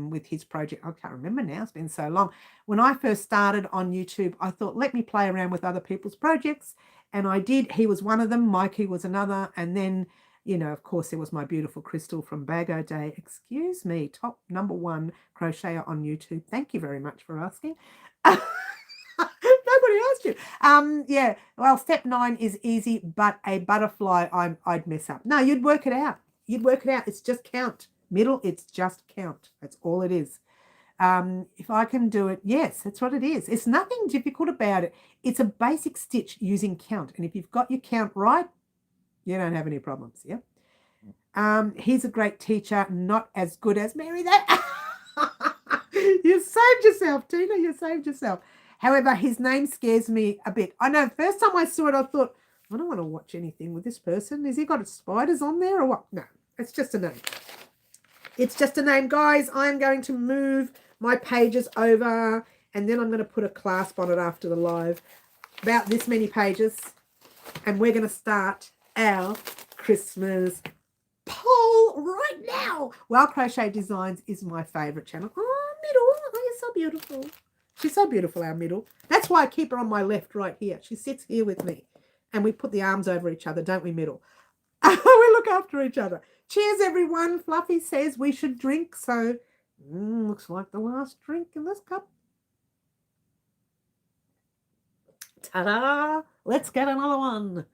with his project. I can't remember now. It's been so long. When I first started on YouTube, I thought, let me play around with other people's projects. And I did. He was one of them. Mikey was another. And then, you know, of course, there was my beautiful Crystal from Bago Day. Excuse me, top #1 crocheter on YouTube. Thank you very much for asking. Nobody asked you. Yeah, well, step 9 is easy, but a butterfly, I'd mess up. No, you'd work it out. You'd work it out. It's just count. Middle, it's just count. That's all it is. If I can do it, yes, that's what it is. It's nothing difficult about it. It's a basic stitch using count. And if you've got your count right, you don't have any problems, yeah? He's a great teacher, not as good as Mary. That you saved yourself, Tina. You saved yourself. However, his name scares me a bit. I know, first time I saw it, I thought, I don't want to watch anything with this person. Has he got spiders on there or what? No, it's just a name. It's just a name, guys. I'm going to move my pages over and then I'm going to put a clasp on it after the live. About this many pages. And we're going to start our Christmas poll right now. Well, Crochet Designs is my favourite channel. Oh, Middle. Oh, you're so beautiful. She's so beautiful, our Middle. That's why I keep her on my left right here. She sits here with me. And we put the arms over each other, don't we, Middle? We look after each other. Cheers, everyone. Fluffy says we should drink. So, looks like the last drink in this cup. Ta-da! Let's get another one.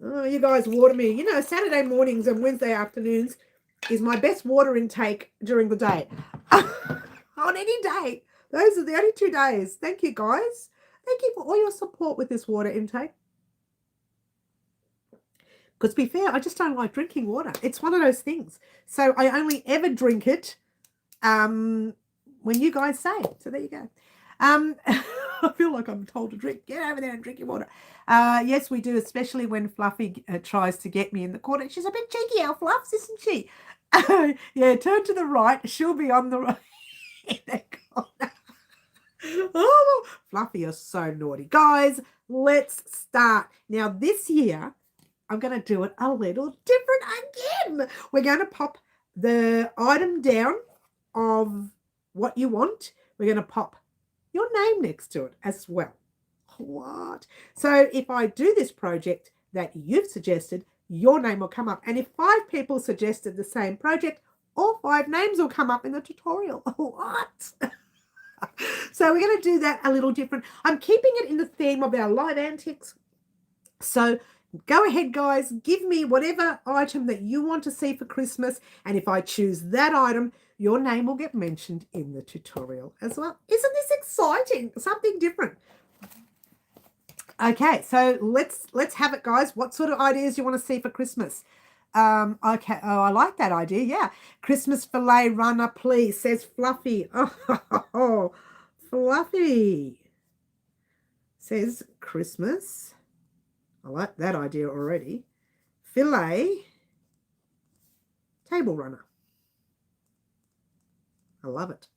Oh, you guys water me. You know, Saturday mornings and Wednesday afternoons is my best water intake during the day. On any day. Those are the only 2 days. Thank you, guys. Thank you for all your support with this water intake. Because to be fair, I just don't like drinking water. It's one of those things. So I only ever drink it when you guys say. So there you go. I feel like I'm told to drink. Get over there and drink your water. Yes, we do, especially when Fluffy tries to get me in the corner. She's a bit cheeky, our Fluffs, isn't she? Yeah, turn to the right. She'll be on the right in the corner. Oh, Fluffy, you're so naughty. Guys, let's start. Now, this year, I'm going to do it a little different again. We're going to pop the item down of what you want. We're going to pop your name next to it as well. What? So if I do this project that you've suggested, your name will come up. And if 5 people suggested the same project, all 5 names will come up in the tutorial. What? So we're going to do that a little different. I'm keeping it in the theme of our live antics. So go ahead, guys. Give me whatever item that you want to see for Christmas. And if I choose that item, your name will get mentioned in the tutorial as well. Isn't this exciting? Something different. Okay, so let's have it, guys. What sort of ideas do you want to see for Christmas? Okay. Oh, I like that idea. Yeah. Christmas fillet runner, please, says Fluffy. Oh, Fluffy says Christmas. I like that idea already. Fillet table runner. I love it.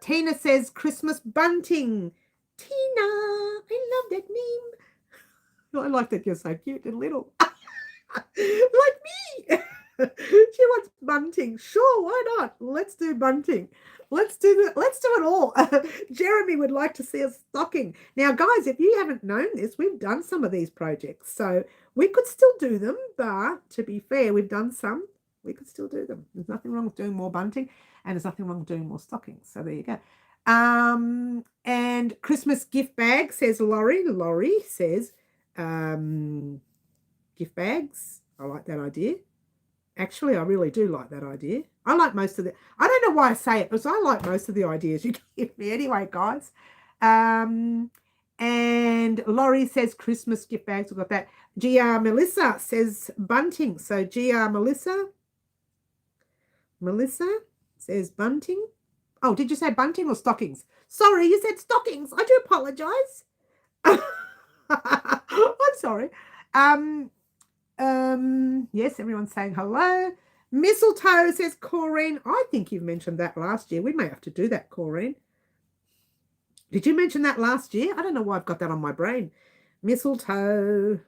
Tina says Christmas bunting. Tina, I love that name. I like that you're so cute and little. Like me. She wants bunting. Sure, why not? Let's do bunting. Let's do it all. Jeremy would like to see a stocking. Now, guys, if you haven't known this, we've done some of these projects. So we could still do them, but to be fair, we've done some. We could still do them. There's nothing wrong with doing more bunting, and there's nothing wrong with doing more stockings. So there you go. And Christmas gift bag, says Laurie. Laurie says gift bags. I like that idea. Actually, I really do like that idea. I like most of the, I don't know why I say it, because I like most of the ideas you give me anyway, guys. And Laurie says Christmas gift bags. We've got that. GR Melissa says bunting. So GR Melissa says bunting. Oh, did you say bunting or stockings? Sorry, you said stockings. I do apologize. I'm sorry. Yes, everyone's saying hello. Mistletoe, says Corrine. I think you've mentioned that last year. We may have to do that, Corrine. Did you mention that last year? I don't know why I've got that on my brain. Mistletoe.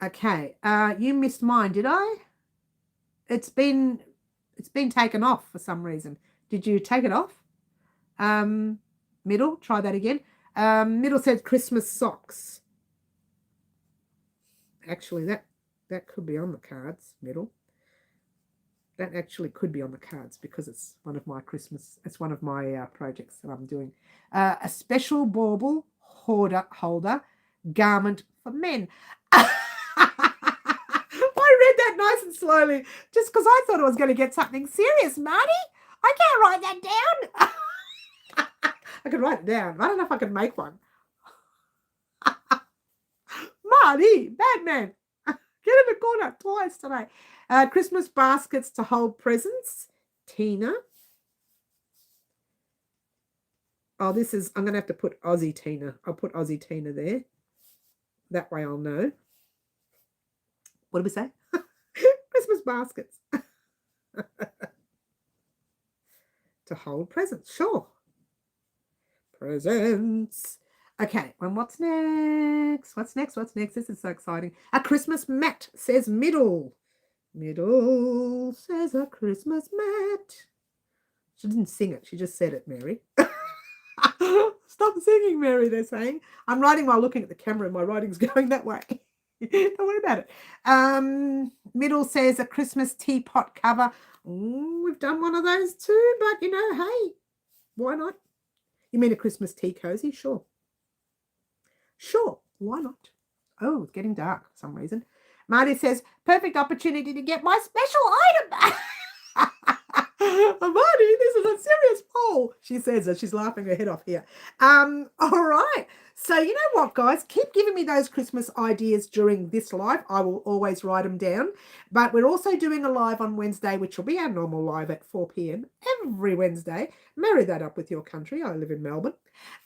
Okay. You missed mine, did I? It's been taken off for some reason. Did you take it off? Middle, try that again. Middle says Christmas socks. Actually, that could be on the cards, Middle. That actually could be on the cards because it's one of my projects that I'm doing. A special bauble holder garment for men. I read that nice and slowly just because I thought I was going to get something serious, Marty. I can't write that down. I could write it down. I don't know if I can make one. Marty, Batman. Get in the corner twice today. Christmas baskets to hold presents. Tina. Oh, this is, I'm going to have to put Aussie Tina. I'll put Aussie Tina there. That way I'll know. What did we say? Christmas baskets. To hold presents. Sure. Presents. Okay, and what's next? What's next? This is so exciting. A Christmas mat, says Middle. Middle says a Christmas mat. She didn't sing it. She just said it, Mary. Stop singing, Mary, they're saying. I'm writing while looking at the camera and my writing's going that way. Don't worry about it. Middle says a Christmas teapot cover. Ooh, we've done one of those too, but you know, hey, why not? You mean a Christmas tea cozy? Sure. Sure, why not? Oh, it's getting dark for some reason. Marty says, perfect opportunity to get my special item. Marty, this is a serious poll, she says as she's laughing her head off here. All right. So you know what, guys? Keep giving me those Christmas ideas during this live. I will always write them down. But we're also doing a live on Wednesday, which will be our normal live at 4 p.m. every Wednesday. Marry that up with your country. I live in Melbourne.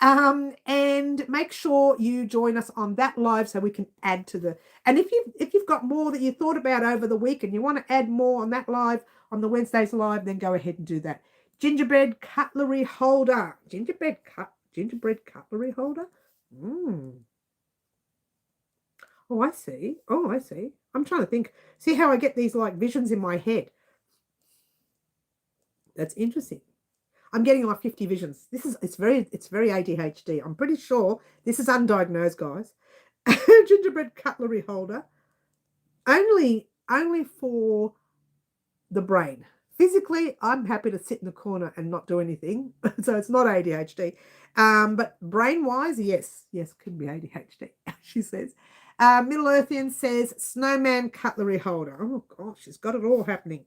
And make sure you join us on that live so we can add to the. And if you've got more that you thought about over the week and you want to add more on that live, on the Wednesday's live, then go ahead and do that. Gingerbread cutlery holder. Gingerbread cutlery holder? Oh, I see. I'm trying to think. See how I get these like visions in my head. That's interesting. I'm getting like 50 visions. It's very ADHD. I'm pretty sure this is undiagnosed, guys. Gingerbread cutlery holder. Only for the brain. Physically, I'm happy to sit in the corner and not do anything. So it's not ADHD. But brain-wise, yes, could be ADHD, she says. Middle Earthian says, snowman cutlery holder. Oh, gosh, she's got it all happening.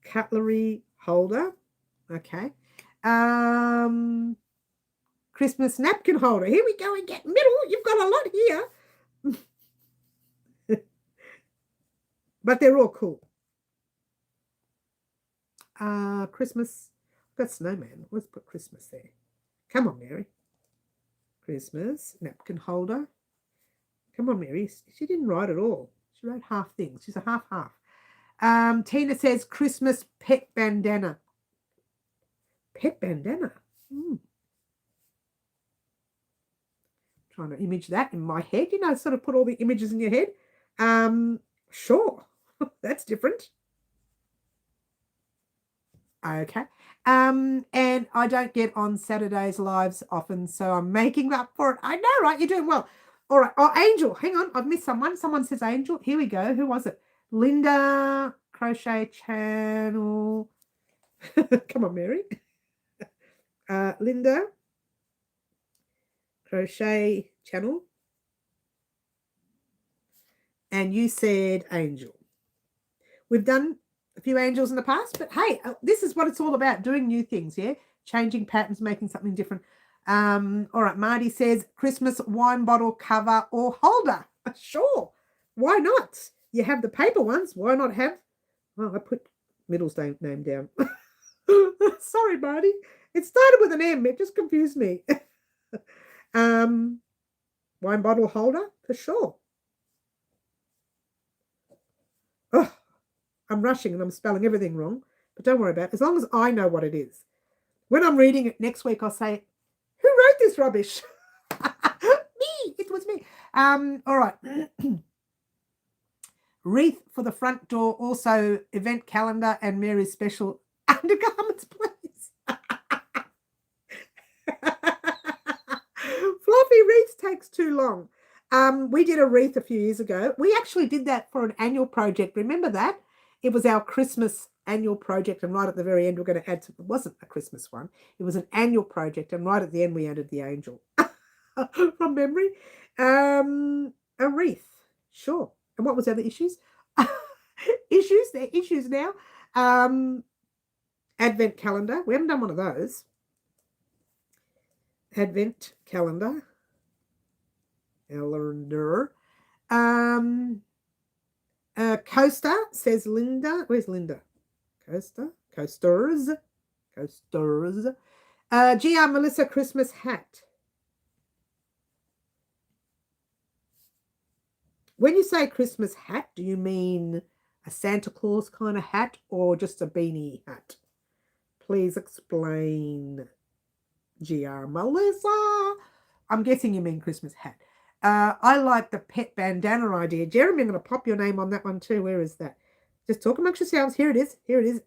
Cutlery holder. Okay. Christmas napkin holder. Here we go again. Middle, you've got a lot here. But they're all cool. Christmas. I've got snowman. Let's put Christmas there. Come on, Mary. Christmas napkin holder. Come on, Mary. She didn't write it all. She wrote half things. She's a half. Tina says Christmas pet bandana. Pet bandana. Trying to image that in my head. You know, sort of put all the images in your head. Sure. That's different. Okay. And I don't get on Saturdays lives often, so I'm making up for it. I know, right? You're doing well. All right. Oh, Angel. Hang on. I've missed someone. Someone says Angel. Here we go. Who was it? Linda, Crochet Channel. Come on, Mary. Linda, Crochet Channel. And you said Angel. We've done a few angels in the past, but hey, this is what it's all about, doing new things, yeah? Changing patterns, making something different. All right, Marty says Christmas wine bottle cover or holder. Sure, why not? You have the paper ones, why not have... Oh, I put Middle's name down. Sorry, Marty. It started with an M. It just confused me. Wine bottle holder, for sure. Oh, I'm rushing and I'm spelling everything wrong, but don't worry about it. As long as I know what it is. When I'm reading it next week, I'll say, who wrote this rubbish? Me. It was me. All right. Wreath for the front door. Also, event calendar and Mary's special undergarments, please. Fluffy wreaths takes too long. We did a wreath a few years ago. We actually did that for an annual project. Remember that? It was our Christmas annual project, and right at the very end, we're going to add some. It wasn't a Christmas one. It was an annual project, and right at the end, we added the angel from memory. A wreath, sure. And what was the other issues? Issues, they're issues now. Advent calendar. We haven't done one of those. Advent calendar. Coaster, says Linda. Where's Linda? Coasters. GR Melissa Christmas hat. When you say Christmas hat, do you mean a Santa Claus kind of hat or just a beanie hat? Please explain, GR Melissa. I'm guessing you mean Christmas hat. I like the pet bandana idea. Jeremy, I'm going to pop your name on that one too. Where is that? Just talk amongst yourselves. Here it is.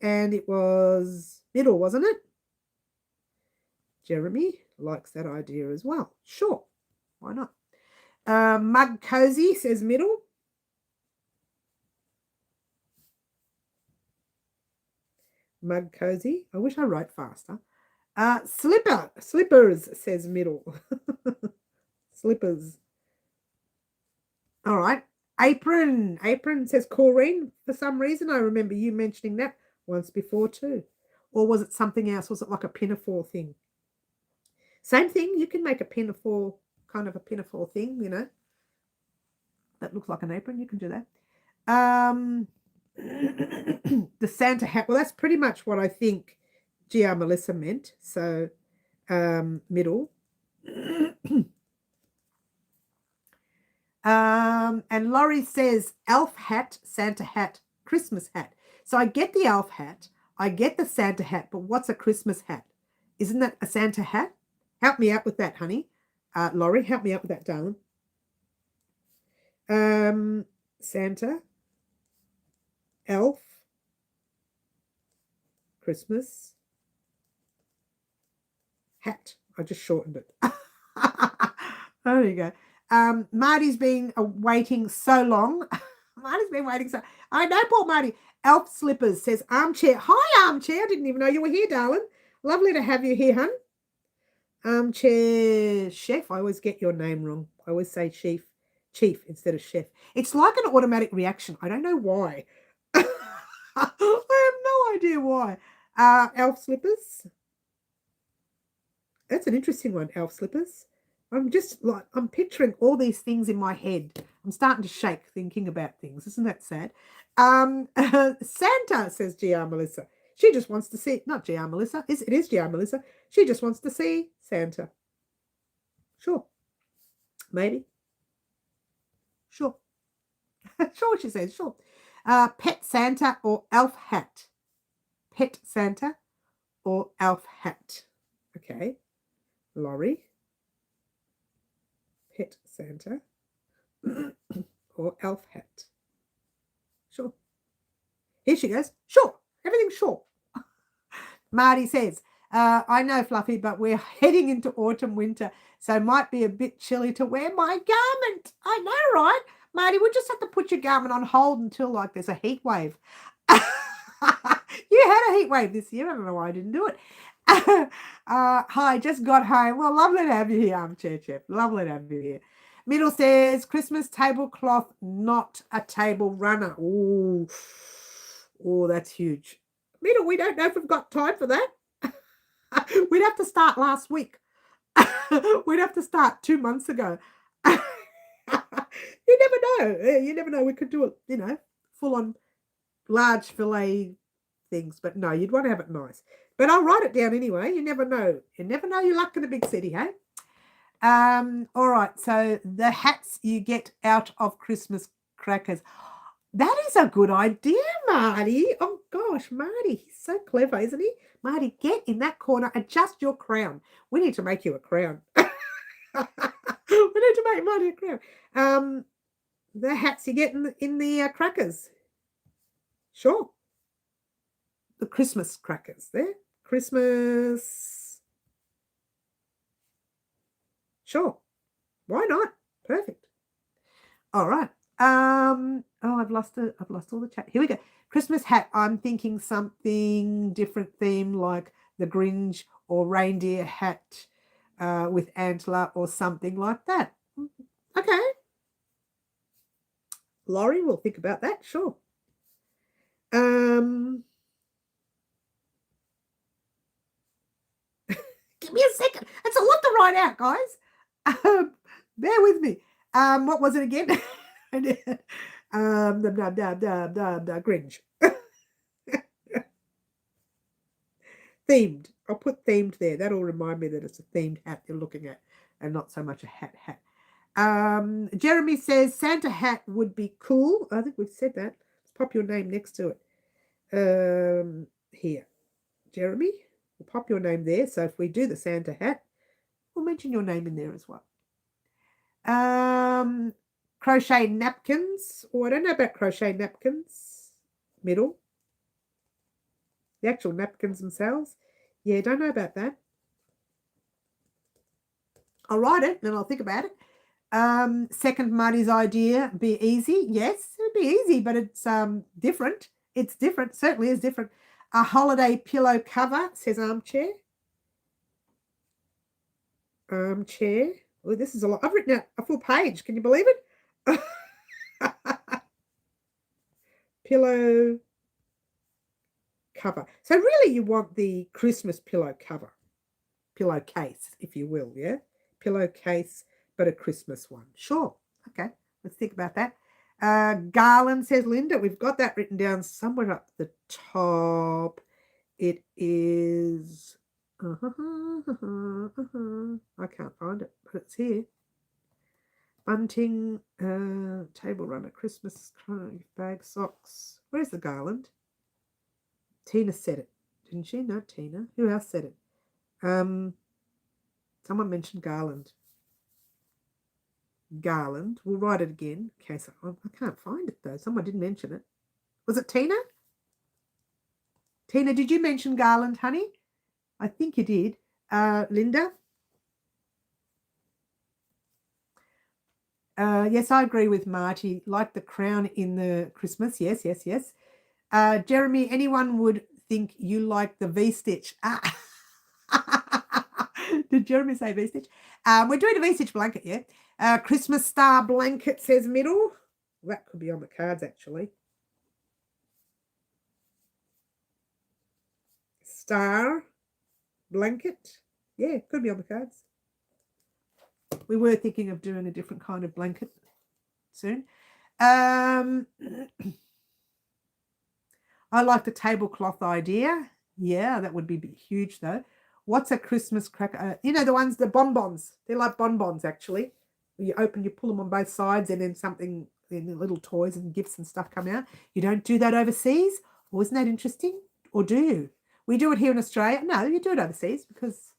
And it was Beetle, wasn't it? Jeremy, likes that idea as well. Sure, why not? Mug Cozy says middle. Mug Cozy. I wish I wrote faster. Slippers says middle. Slippers. All right. Apron says Corrine. For some reason, I remember you mentioning that once before too. Or was it something else? Was it like a pinafore thing? Same thing. You can make a pinafore, kind of a pinafore thing, you know. That looks like an apron. You can do that. The Santa hat. Well, that's pretty much what I think GR Melissa meant. So, middle. And Laurie says elf hat, Santa hat, Christmas hat. So I get the elf hat, I get the Santa hat, but what's a Christmas hat? Isn't that a Santa hat? Help me out with that, honey. Laurie, help me out with that, darling. Santa, elf, Christmas, hat. I just shortened it. There you go. Marty's been waiting so long. Marty's been waiting so. I know, poor Marty. Elf Slippers says armchair. Hi, armchair. I didn't even know you were here, darling. Lovely to have you here, hun. Armchair chef. I always get your name wrong. I always say chief instead of chef. It's like an automatic reaction. I don't know why. I have no idea why. Elf Slippers. That's an interesting one, elf slippers. I'm picturing all these things in my head. I'm starting to shake thinking about things. Isn't that sad? Santa, says GR Melissa. She just wants to see, not GR Melissa. It is GR Melissa. She just wants to see Santa. Sure. Maybe. Sure. Sure, she says. Sure. Pet Santa or elf hat. Pet Santa or elf hat. Okay. Laurie, pet Santa, or elf hat. Sure. Here she goes. Sure. Everything's sure. Marty says, I know, Fluffy, but we're heading into autumn, winter, so it might be a bit chilly to wear my garment. I know, right? Marty, we'll just have to put your garment on hold until, like, there's a heat wave. You had a heat wave this year. I don't know why I didn't do it. Hi, just got home. Well, lovely to have you here, Armchair Chef. Lovely to have you here. Middle says Christmas tablecloth, not a table runner. Oh, that's huge. Middle, we don't know if we've got time for that. We'd have to start last week. We'd have to start 2 months ago. You never know. You never know. We could do it, full on large fillet things. But no, you'd want to have it nice. But I'll write it down anyway. You never know. You never know your luck in a big city, hey? All right. So the hats you get out of Christmas crackers. That is a good idea, Marty. Oh, gosh, Marty. He's so clever, isn't he? Marty, get in that corner. Adjust your crown. We need to make you a crown. We need to make Marty a crown. The hats you get in the crackers. Sure. The Christmas crackers there. Christmas. Sure. Why not? Perfect. All right. I've lost all the chat. Here we go. Christmas hat. I'm thinking something different theme like the Grinch or reindeer hat with antler or something like that. Okay. Laurie will think about that. Sure. Give me a second. It's a lot to write out, guys. Bear with me. What was it again? Grinch. Themed. I'll put themed there. That'll remind me that it's a themed hat you're looking at and not so much a hat. Jeremy says Santa hat would be cool. I think we've said that. Let's pop your name next to it. Here. Jeremy. We'll pop your name there. So if we do the Santa hat, we'll mention your name in there as well. Crochet napkins. Oh, I don't know about crochet napkins. Middle. The actual napkins themselves. Yeah, don't know about that. I'll write it, then I'll think about it. Second Marty's idea, be easy. Yes, it would be easy, but it's different. It's different. Certainly is different. A holiday pillow cover, says armchair. Armchair. Oh, this is a lot. I've written out a full page. Can you believe it? Pillow cover. So really you want the Christmas pillow cover. Pillowcase, if you will, yeah? Pillowcase, but a Christmas one. Sure. Okay, let's think about that. Garland, says Linda. We've got that written down somewhere up the top. It is... I can't find it, but it's here. Bunting, table runner, Christmas bag, socks. Where's the garland? Tina said it, didn't she? No, Tina. Who else said it? Someone mentioned garland. Garland. We'll write it again. Okay, so I can't find it though. Someone did mention it. Was it Tina? Tina, did you mention garland, honey? I think you did. Linda? Yes, I agree with Marty. Like the crown in the Christmas. Yes, yes, yes. Jeremy, anyone would think you like the V-stitch. Ah. Did Jeremy say V-stitch? We're doing a V-stitch blanket, yeah. Christmas star blanket, says Middle. That could be on the cards, actually. Star blanket. Yeah, could be on the cards. We were thinking of doing a different kind of blanket soon. I like the tablecloth idea. Yeah, that would be huge, though. What's a Christmas cracker? You know, the ones, the bonbons. They're like bonbons, actually. You open, you pull them on both sides, and then something, then little toys and gifts and stuff come out. You don't do that overseas? Well, isn't that interesting? Or do you? We do it here in Australia. No, you do it overseas because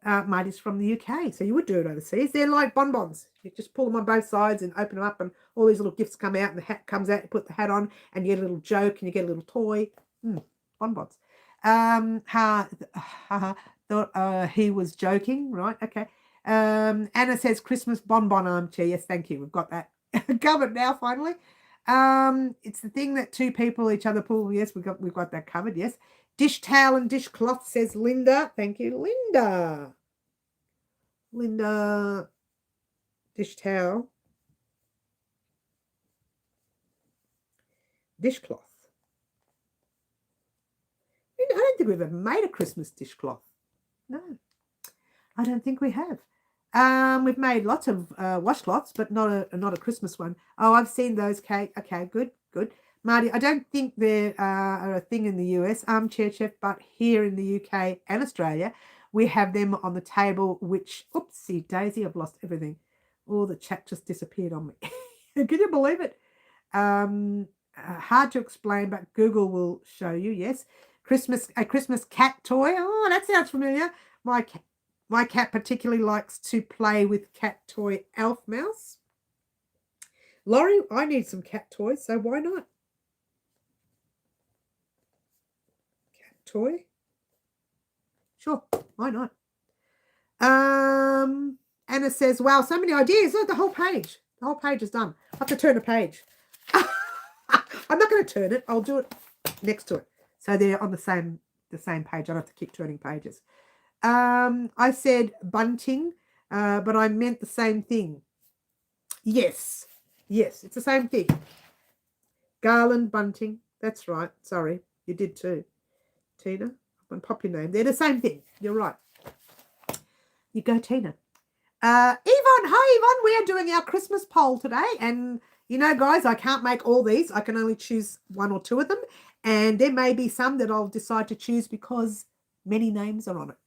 Marty's from the UK, so you would do it overseas. They're like bonbons. You just pull them on both sides and open them up, and all these little gifts come out, and the hat comes out. You put the hat on, and you get a little joke, and you get a little toy. Bonbons. Thought he was joking, right? Okay. Anna says Christmas bonbon armchair. Yes, thank you. We've got that covered now. Finally, it's the thing that two people each other pull. Yes, we've got that covered. Yes. Dish towel and dishcloth, says Linda. Thank you, Linda. Linda, dish towel, dishcloth. I don't think we've ever made a Christmas dishcloth. No, I don't think we have. We've made lots of washcloths, but not a Christmas one. Oh, I've seen those, Kate. Okay, good. Marty, I don't think they are a thing in the US, armchair chef, but here in the UK and Australia, we have them on the table, which, oopsie daisy, I've lost everything. Oh, the chat just disappeared on me. Can you believe it? Hard to explain, but Google will show you, yes. A Christmas cat toy. Oh, that sounds familiar. My cat particularly likes to play with cat toy Elf Mouse. Laurie, I need some cat toys, so why not? Cat toy. Sure, why not? Anna says, wow, so many ideas. Look, the whole page. The whole page is done. I have to turn a page. I'm not going to turn it. I'll do it next to it. So they're on the same page. I don't have to keep turning pages. I said bunting, but I meant the same thing. Yes, it's the same thing. Garland, bunting. That's right. Sorry, you did too. Tina, I'm going to pop your name. They're the same thing. You're right. You go, Tina. Yvonne, hi, Yvonne. We are doing our Christmas poll today. And, you know, guys, I can't make all these. I can only choose one or two of them. And there may be some that I'll decide to choose because many names are on it.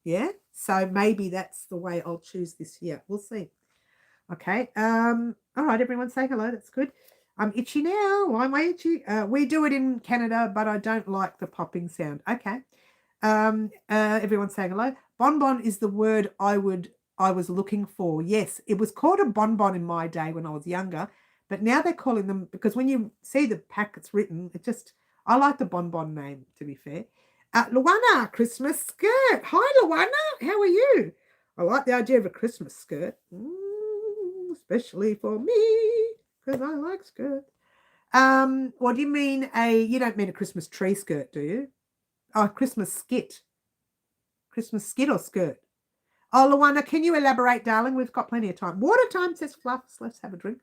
Yeah? So maybe that's the way I'll choose this year. We'll see. Okay. All right, everyone say hello. That's good. I'm itchy now. Why am I itchy? We do it in Canada, but I don't like the popping sound. Okay. Everyone's saying hello. Bonbon is the word I was looking for. Yes, it was called a bonbon in my day when I was younger, but now they're calling them, because when you see the packets written, I like the bonbon name, to be fair. Luana, Christmas skirt. Hi, Luana. How are you? I like the idea of a Christmas skirt, especially for me, because I like skirts. What do you mean you don't mean a Christmas tree skirt, do you? Oh, Christmas skit. Christmas skit or skirt? Oh, Luana, can you elaborate, darling? We've got plenty of time. Water time, says Fluffs. Let's have a drink.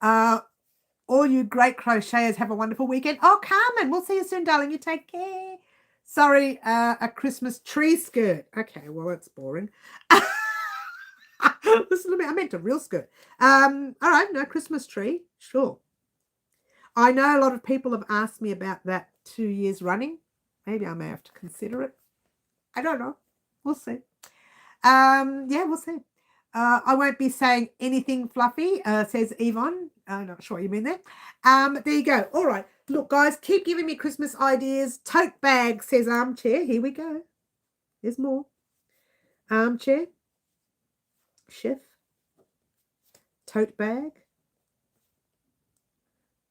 All you great crocheters have a wonderful weekend. Oh, Carmen, we'll see you soon, darling. You take care. Sorry, a Christmas tree skirt. Okay, well, that's boring. Listen to me. I meant a real skirt. All right, no Christmas tree. Sure. I know a lot of people have asked me about that 2 years running. Maybe I may have to consider it. I don't know. We'll see. Yeah, we'll see. I won't be saying anything fluffy, says Yvonne. I'm not sure what you mean there. There you go. All right. Look, guys, keep giving me Christmas ideas. Tote bag, says Armchair. Here we go. There's more. Armchair. Chef. Tote bag.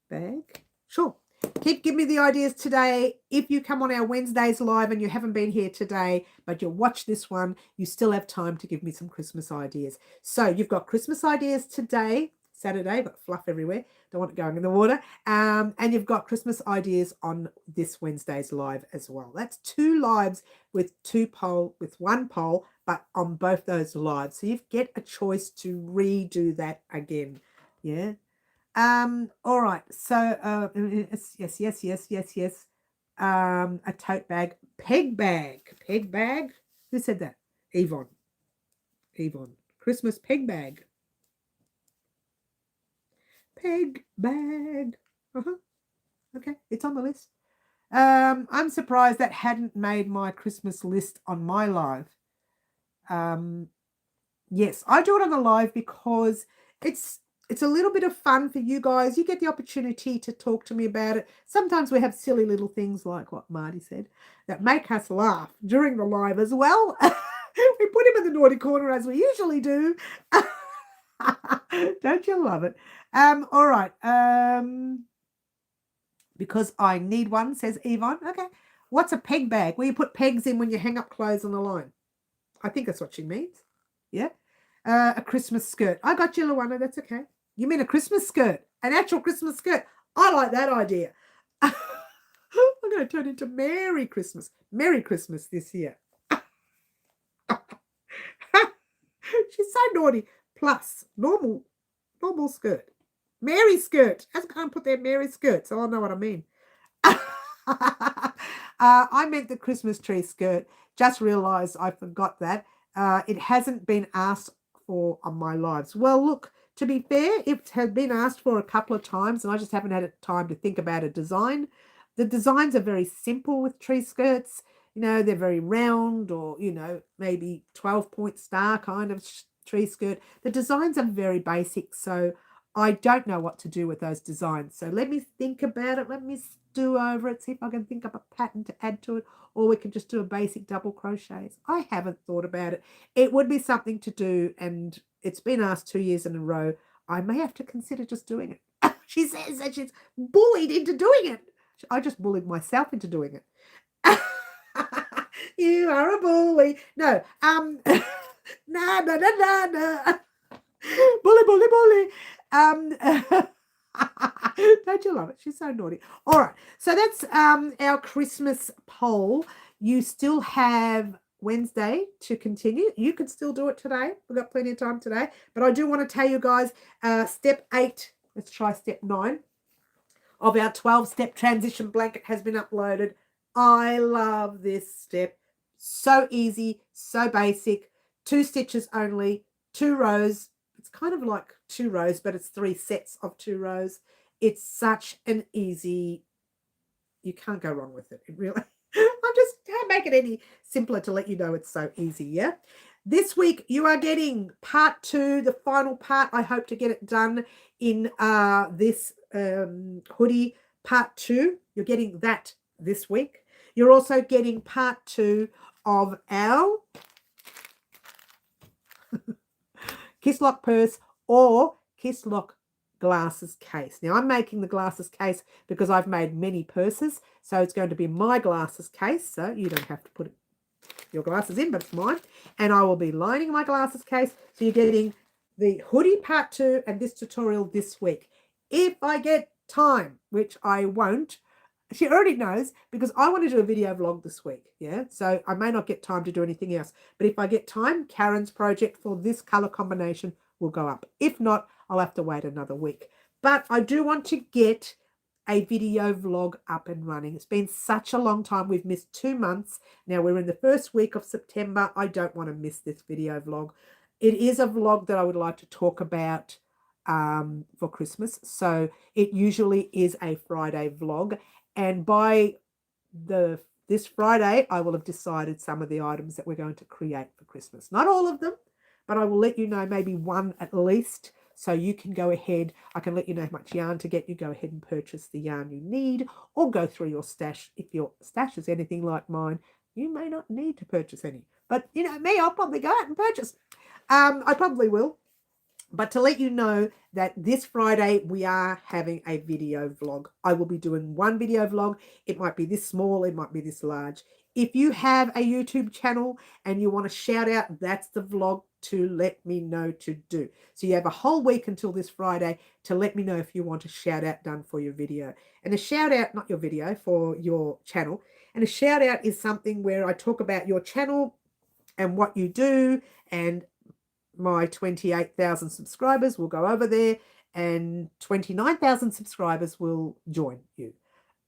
Bag. Sure. Keep giving me the ideas today. If you come on our Wednesdays live and you haven't been here today, but you'll watch this one, you still have time to give me some Christmas ideas. So you've got Christmas ideas today, Saturday, but fluff everywhere. Don't want it going in the water. And you've got Christmas ideas on this Wednesday's live as well. That's 2 lives with one poll, but on both those lives. So you get a choice to redo that again. Yeah. All right. So, yes. A tote bag, peg bag. Who said that? Yvonne. Christmas peg bag. Peg bag. Okay. It's on the list. I'm surprised that hadn't made my Christmas list on my live. Yes, I do it on the live because it's a little bit of fun for you guys. You get the opportunity to talk to me about it. Sometimes we have silly little things like what Marty said that make us laugh during the live as well. We put him in the naughty corner as we usually do. Don't you love it? All right. Because I need one, says Yvonne. Okay. What's a peg bag? Where you put pegs in when you hang up clothes on the line. I think that's what she means. Yeah. A Christmas skirt. I got you, Luana. That's okay. You mean a Christmas skirt? An actual Christmas skirt? I like that idea. I'm going to turn into Merry Christmas. Merry Christmas this year. She's so naughty. Plus, normal skirt. Mary skirt. I can't put there Mary skirt, so I'll know what I mean. I meant the Christmas tree skirt. Just realised I forgot that. It hasn't been asked for on my lives. Well, look, to be fair, it has been asked for a couple of times, and I just haven't had time to think about a design. The designs are very simple with tree skirts. You know, they're very round or, you know, maybe 12-point star kind of tree skirt. The designs are very basic, so I don't know what to do with those designs. So let me think about it. Let me stew over it, see if I can think up a pattern to add to it, or we can just do a basic double crochets. I haven't thought about it. It would be something to do, and it's been asked 2 years in a row. I may have to consider just doing it. She says that she's bullied into doing it. I just bullied myself into doing it. You are a bully. No, no. Bully. Don't you love it? She's so naughty. All right, so that's our Christmas poll. You still have Wednesday to continue. You can still do it today. We've got plenty of time today, but I do want to tell you guys step 8. Let's try step 9 of our 12-step transition blanket has been uploaded. I love this step. So easy, so basic. 2 stitches only, 2 rows. It's kind of like 2 rows, but it's 3 sets of 2 rows. It's such an easy, you can't go wrong with it. It really, I just can't make it any simpler to let you know it's so easy, yeah? This week, you are getting part 2, the final part. I hope to get it done in this hoodie part 2. You're getting that this week. You're also getting part 2 of our Kiss Lock purse or Kiss Lock glasses case. Now, I'm making the glasses case because I've made many purses, so it's going to be my glasses case, so you don't have to put your glasses in, but it's mine. And I will be lining my glasses case, so you're getting the hoodie part 2 and this tutorial this week. If I get time, which I won't, she already knows because I want to do a video vlog this week, yeah? So I may not get time to do anything else. But if I get time, Karen's project for this colour combination will go up. If not, I'll have to wait another week. But I do want to get a video vlog up and running. It's been such a long time. We've missed 2 months. Now we're in the first week of September. I don't want to miss this video vlog. It is a vlog that I would like to talk about for Christmas. So it usually is a Friday vlog. And by this Friday, I will have decided some of the items that we're going to create for Christmas. Not all of them, but I will let you know maybe one at least. So you can go ahead. I can let you know how much yarn to get. You go ahead and purchase the yarn you need or go through your stash. If your stash is anything like mine, you may not need to purchase any. But you know me, I'll probably go out and purchase. I probably will. But to let you know that this Friday we are having a video vlog. I will be doing one video vlog. It might be this small, it might be this large. If you have a YouTube channel and you want to shout out, that's the vlog to let me know to do. So you have a whole week until this Friday to let me know if you want a shout out done for your video. And a shout out, not your video, for your channel. And a shout out is something where I talk about your channel and what you do, and my 28,000 subscribers will go over there and 29,000 subscribers will join you.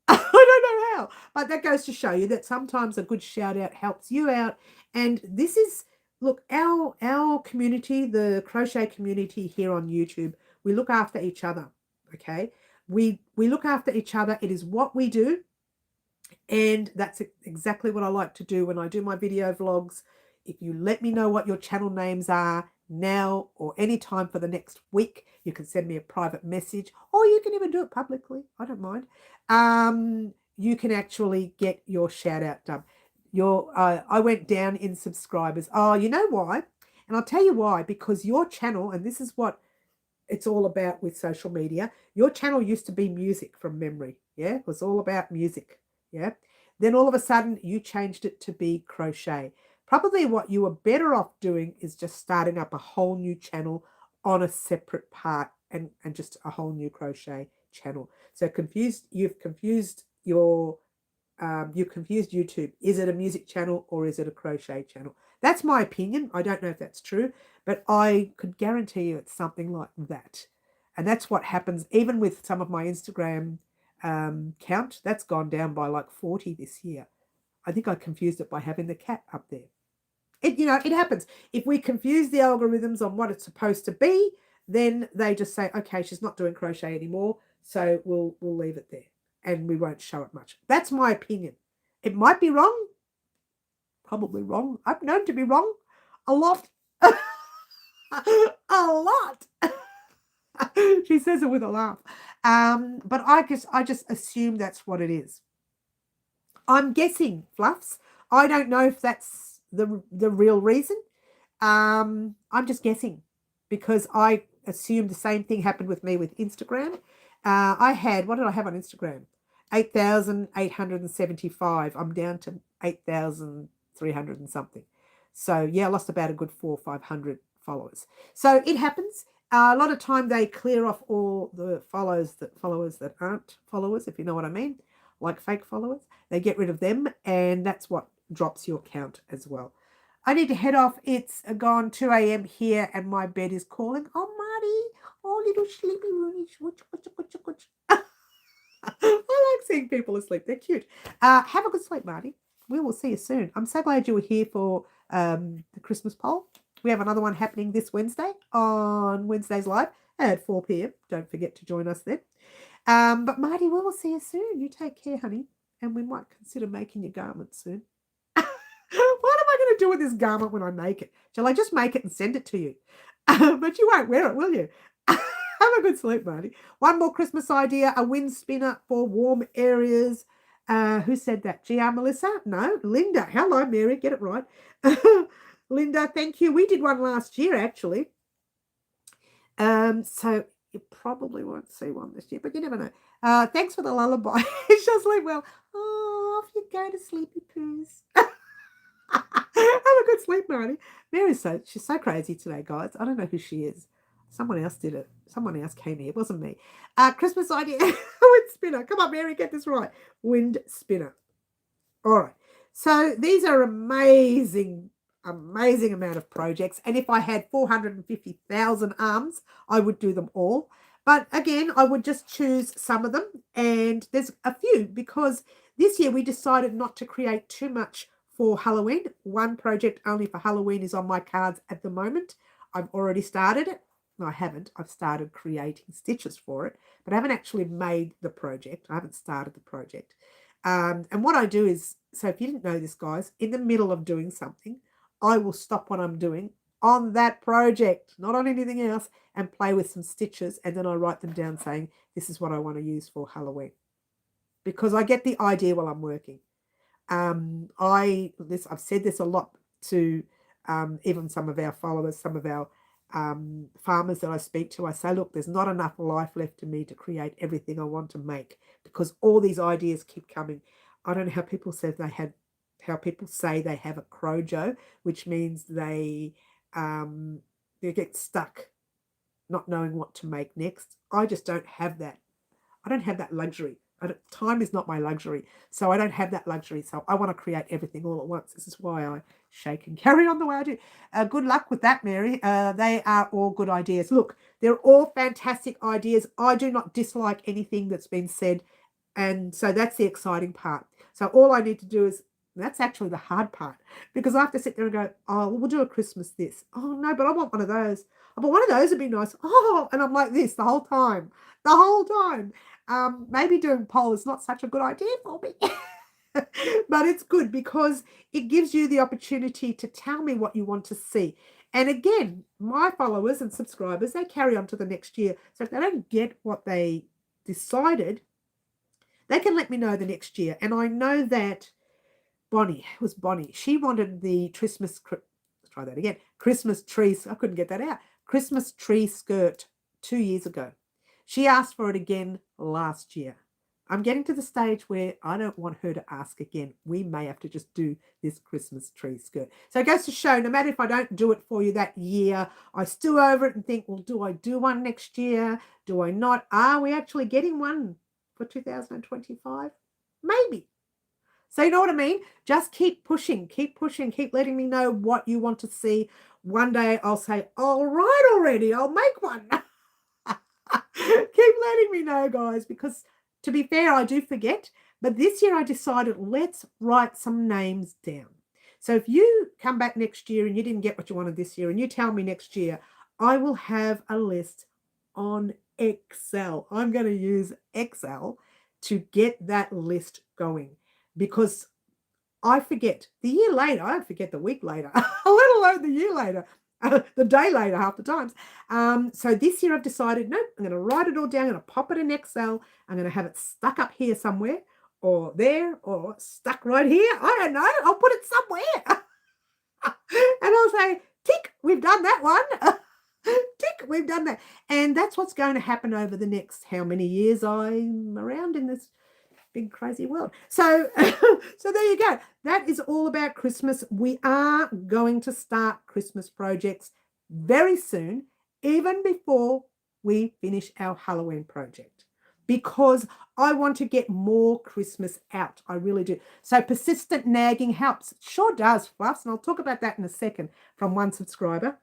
I don't know how, but that goes to show you that sometimes a good shout out helps you out. And this is, look, our community, the crochet community here on YouTube, we look after each other, okay? We look after each other. It is what we do. And that's exactly what I like to do when I do my video vlogs. If you let me know what your channel names are now or any time for the next week, you can send me a private message, or you can even do it publicly. I don't mind. You can actually get your shout out done. I went down in subscribers. Oh, you know why? And I'll tell you why. Because your channel, and this is what it's all about with social media, your channel used to be music from memory. Yeah, it was all about music. Yeah. Then all of a sudden you changed it to be crochet. Probably what you were better off doing is just starting up a whole new channel on a separate part and just a whole new crochet channel. So you've confused YouTube. Is it a music channel or is it a crochet channel? That's my opinion. I don't know if that's true, but I could guarantee you it's something like that. And that's what happens even with some of my Instagram count. That's gone down by like 40 this year. I think I confused it by having the cat up there. It happens. If we confuse the algorithms on what it's supposed to be, then they just say, okay, she's not doing crochet anymore, so we'll leave it there and we won't show it much. That's my opinion. It might be wrong. Probably wrong. I've known to be wrong a lot. A lot. She says it with a laugh. But I just assume that's what it is. I'm guessing, Fluffs. I don't know if that's the real reason. I'm just guessing because I assumed the same thing happened with me with Instagram. What did I have on Instagram? 8,875. I'm down to 8,300 and something. So yeah, I lost about a good 400 or 500 followers. So it happens. A lot of time they clear off all the followers that aren't followers, if you know what I mean, like fake followers. They get rid of them, and that's what drops your count as well. I need to head off. It's gone 2 a.m. here, and my bed is calling. Oh, Marty, oh, little sleepy Rooney. I like seeing people asleep. They're cute. Have a good sleep, Marty. We will see you soon. I'm so glad you were here for the Christmas poll. We have another one happening this Wednesday on Wednesday's Live at 4 p.m. Don't forget to join us then. But Marty, we will see you soon. You take care, honey. And we might consider making your garment soon. What am I going to do with this garment when I make it? Shall I just make it and send it to you? But you won't wear it, will you? Have a good sleep, Marty. One more Christmas idea, a wind spinner for warm areas. Who said that? GR Melissa? No, Linda. Hello, Mary. Get it right. Linda, thank you. We did one last year, actually. So You probably won't see one this year, but you never know. Thanks for the lullaby. She'll sleep well. Oh, off you go to sleepy poos. Have a good sleep, Marty. She's so crazy today, guys. I don't know who she is. Someone else did it. Someone else came here. It wasn't me. Christmas idea. Wind spinner. Come on, Mary, get this right. Wind spinner. All right. So these are amazing amount of projects. And if I had 450,000 arms, I would do them all. But again, I would just choose some of them. And there's a few because this year we decided not to create too much for Halloween. One project only for Halloween is on my cards at the moment. I've already started it. No, I haven't. I've started creating stitches for it, but I haven't actually made the project. I haven't started the project. And what I do is, so if you didn't know this, guys, in the middle of doing something, I will stop what I'm doing on that project, not on anything else, and play with some stitches. And then I write them down saying, this is what I want to use for Halloween. Because I get the idea while I'm working. I've said this a lot to even some of our followers, some of our farmers that I speak to. I say, look, there's not enough life left in me to create everything I want to make because all these ideas keep coming. I don't know how people say they have a crojo, which means they get stuck not knowing what to make next. I just don't have that. I don't have that luxury. Time is not my luxury, so I don't have that luxury. So I want to create everything all at once. This is why I shake and carry on the way I do. Good luck with that, Mary. They are all good ideas. Look, they're all fantastic ideas. I do not dislike anything that's been said, and so that's the exciting part. So all I need to do is, that's actually the hard part, because I have to sit there and go, oh, we'll do a Christmas this. Oh, no, but I want one of those. Oh, but one of those would be nice. Oh, and I'm like this the whole time. Maybe doing poll is not such a good idea for me. But it's good because it gives you the opportunity to tell me what you want to see. And again, my followers and subscribers, they carry on to the next year. So if they don't get what they decided, they can let me know the next year. And I know that Bonnie, she wanted the Christmas trees. I couldn't get that out. Christmas tree skirt 2 years ago. She asked for it again last year. I'm getting to the stage where I don't want her to ask again. We may have to just do this Christmas tree skirt. So it goes to show, no matter if I don't do it for you that year, I stew over it and think, well, do I do one next year? Do I not? Are we actually getting one for 2025? Maybe. So you know what I mean? Just keep pushing, keep letting me know what you want to see. One day I'll say, all right already, I'll make one. Keep letting me know, guys, because to be fair, I do forget. But this year I decided, let's write some names down. So if you come back next year and you didn't get what you wanted this year and you tell me next year, I will have a list on Excel. I'm going to use Excel to get that list going because I forget the year later. I forget the week later, let alone the year later. The day later half the times. So this year I've decided, nope, I'm going to write it all down. I'm going to pop it in Excel. I'm going to have it stuck up here somewhere or there or stuck right here. I don't know. I'll put it somewhere. And I'll say, tick, we've done that one. Tick, we've done that. And that's what's going to happen over the next how many years I'm around in this big crazy world. So so there you go. That is all about Christmas. We are going to start Christmas projects very soon, even before we finish our Halloween project, because I want to get more Christmas out. I really do. So persistent nagging helps. It sure does, Fluffs, and I'll talk about that in a second from one subscriber.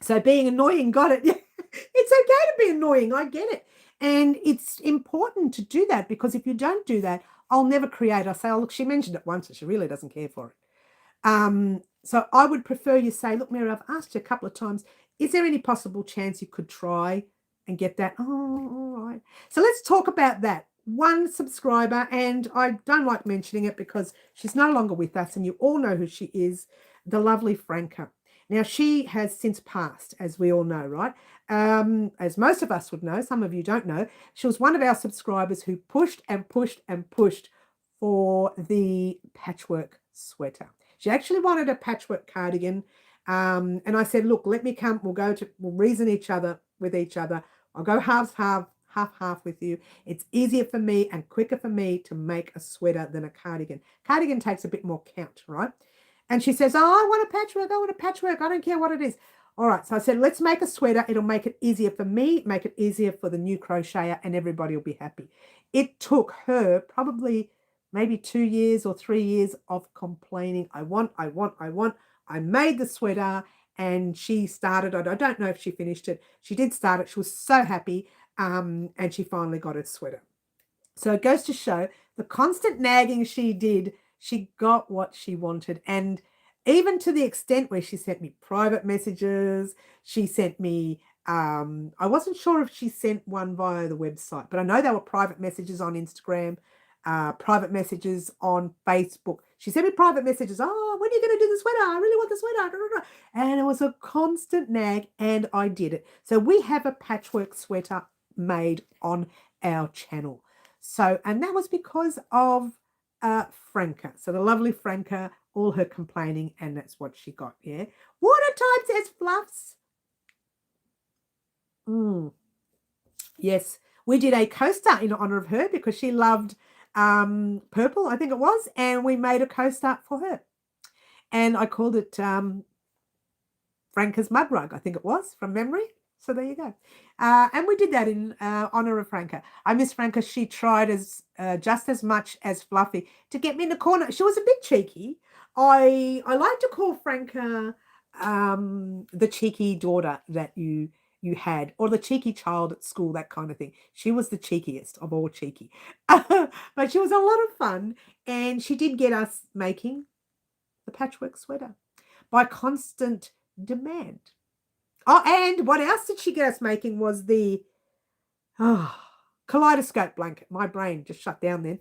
So being annoying, got it. It's okay to be annoying. I get it. And it's important to do that because if you don't do that, I'll never create. I say, oh, look, she mentioned it once and she really doesn't care for it. So I would prefer you say, look, Mary, I've asked you a couple of times, is there any possible chance you could try and get that? Oh, all right. So let's talk about that. One subscriber, and I don't like mentioning it because she's no longer with us and you all know who she is, the lovely Franca. Now, she has since passed, as we all know, right? As most of us would know, some of you don't know, she was one of our subscribers who pushed and pushed and pushed for the patchwork sweater. She actually wanted a patchwork cardigan. And I said, look, let me come. We'll reason with each other. I'll go half with you. It's easier for me and quicker for me to make a sweater than a cardigan. Cardigan takes a bit more count, right? And she says, oh, I want a patchwork. I want a patchwork. I don't care what it is. All right. So I said, let's make a sweater. It'll make it easier for me, make it easier for the new crocheter, and everybody will be happy. It took her probably maybe 2 years or 3 years of complaining. I want. I made the sweater and she started it. I don't know if she finished it. She did start it. She was so happy. And she finally got her sweater. So it goes to show the constant nagging she did, she got what she wanted. And even to the extent where she sent me private messages, she sent me, I wasn't sure if she sent one via the website, but I know there were private messages on Instagram, private messages on Facebook. She sent me private messages. Oh, when are you going to do the sweater? I really want the sweater. And it was a constant nag, and I did it. So we have a patchwork sweater made on our channel. So, and that was because of Franca. So the lovely Franca, all her complaining, and that's what she got. Yeah. Watertime says Fluffs. Yes, we did a coaster in honor of her because she loved purple, I think it was, and we made a coaster for her. And I called it Franca's Mud Rug, I think it was, from memory. So there you go. And we did that in honor of Franca. I miss Franca. She tried just as much as Fluffy to get me in the corner. She was a bit cheeky. I like to call Franca the cheeky daughter that you had, or the cheeky child at school, that kind of thing. She was the cheekiest of all cheeky. But she was a lot of fun, and she did get us making the patchwork sweater by constant demand. Oh, and what else did she get us making was the kaleidoscope blanket. My brain just shut down then.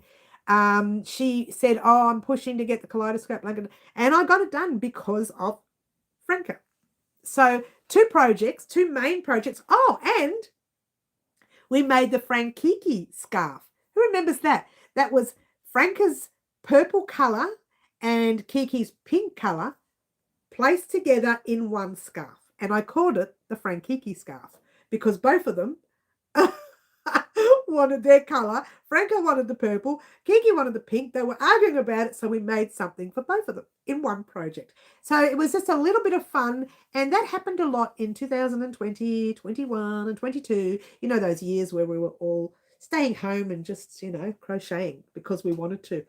She said, oh, I'm pushing to get the kaleidoscope blanket. And I got it done because of Franca. So 2 main projects. Oh, and we made the Frankiki scarf. Who remembers that? That was Franca's purple colour and Kiki's pink colour placed together in one scarf. And I called it the Frankiki scarf because both of them wanted their colour. Franca wanted the purple. Kiki wanted the pink. They were arguing about it, so we made something for both of them in one project. So it was just a little bit of fun, and that happened a lot in 2020, 21 and 22. You know, those years where we were all staying home and just, crocheting because we wanted to.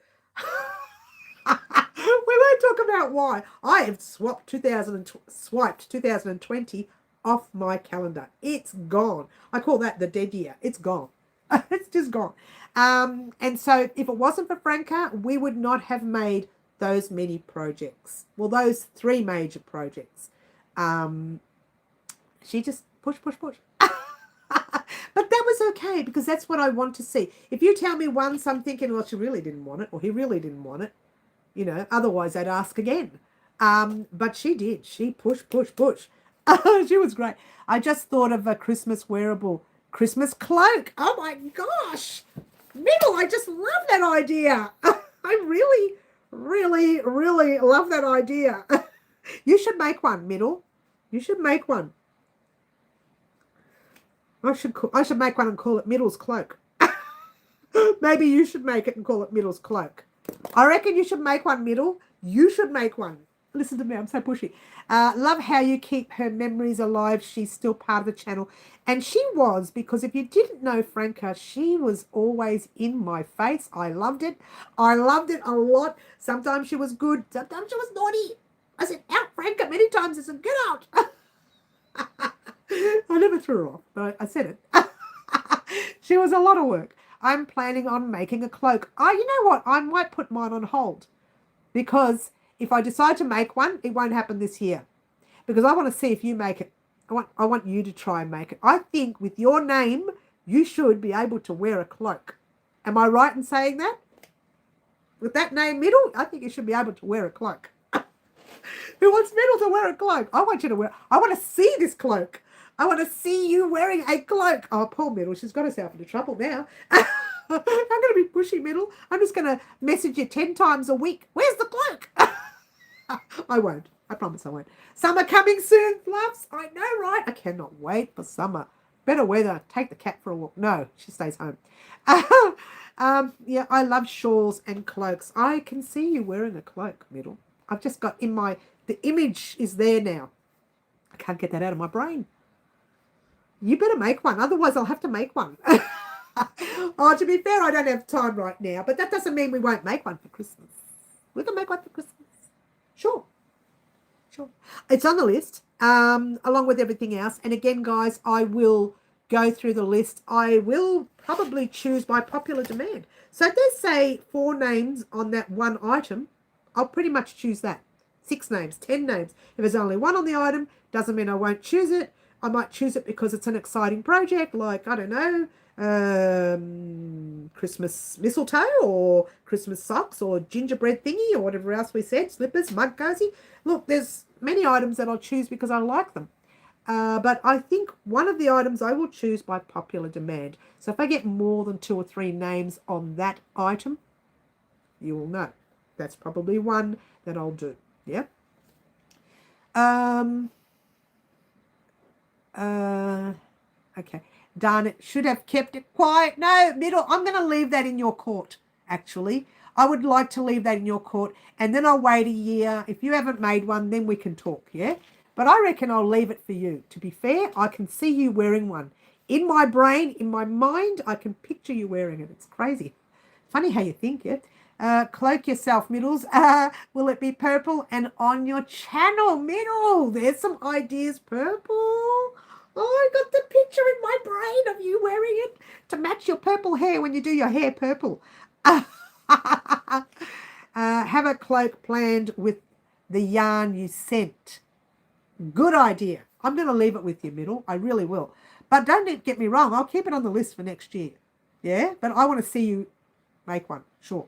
We won't talk about why. I have swiped 2020 off my calendar. It's gone. I call that the dead year. It's gone. It's just gone. And so if it wasn't for Franca, we would not have made those many projects. Well, those 3 major projects. She just push. But that was okay because that's what I want to see. If you tell me once, I'm thinking, well, she really didn't want it, or he really didn't want it. Otherwise I'd ask again. But she did. She pushed. She was great. I just thought of a Christmas wearable Christmas cloak. Oh my gosh. Middle, I just love that idea. I really love that idea. You should make one, Middle. You should make one. I should make one and call it Middle's cloak. Maybe you should make it and call it Middle's cloak. I reckon you should make one, Middle. You should make one. Listen to me, I'm so pushy. Love how you keep her memories alive. She's still part of the channel. And she was, because if you didn't know Franca, she was always in my face. I loved it. I loved it a lot. Sometimes she was good. Sometimes she was naughty. I said, out, Franca, many times. I said, get out. I never threw her off, but I said it. She was a lot of work. I'm planning on making a cloak. Oh, you know what? I might put mine on hold because if I decide to make one, it won't happen this year because I want to see if you make it. I want you to try and make it. I think with your name, you should be able to wear a cloak. Am I right in saying that? With that name, Middle, I think you should be able to wear a cloak. Who wants Middle to wear a cloak? I want to see this cloak. I want to see you wearing a cloak. Oh, poor Middle. She's got herself into trouble now. I'm going to be pushy, Middle. I'm just going to message you 10 times a week. Where's the cloak? I won't. I promise I won't. Summer coming soon, Fluffs. I know, right? I cannot wait for summer. Better weather. Take the cat for a walk. No, she stays home. Yeah, I love shawls and cloaks. I can see you wearing a cloak, Middle. I've just got the image is there now. I can't get that out of my brain. You better make one. Otherwise, I'll have to make one. Oh, to be fair, I don't have time right now. But that doesn't mean we won't make one for Christmas. We can make one for Christmas. Sure. Sure. It's on the list, along with everything else. And again, guys, I will go through the list. I will probably choose by popular demand. So if there's, say, 4 names on that one item, I'll pretty much choose that. 6 names, 10 names. If there's only 1 on the item, doesn't mean I won't choose it. I might choose it because it's an exciting project, like, I don't know, Christmas mistletoe or Christmas socks or gingerbread thingy or whatever else we said, slippers, mug cozy. Look, there's many items that I'll choose because I like them. But I think one of the items I will choose by popular demand. So if I get more than 2 or 3 names on that item, you will know. That's probably one that I'll do. Yeah. Okay. Darn it. Should have kept it quiet. No, Middle. I'm going to leave that in your court, actually. I would like to leave that in your court. And then I'll wait a year. If you haven't made one, then we can talk, yeah? But I reckon I'll leave it for you. To be fair, I can see you wearing one. In my brain, in my mind, I can picture you wearing it. It's crazy. Funny how you think, yeah? Cloak yourself, Middles. Will it be purple? And on your channel, Middle. There's some ideas. Purple. Oh, I got the picture in my brain of you wearing it to match your purple hair when you do your hair purple. Have a cloak planned with the yarn you sent. Good idea. I'm going to leave it with you, Middle. I really will. But don't get me wrong. I'll keep it on the list for next year. Yeah? But I want to see you make one. Sure.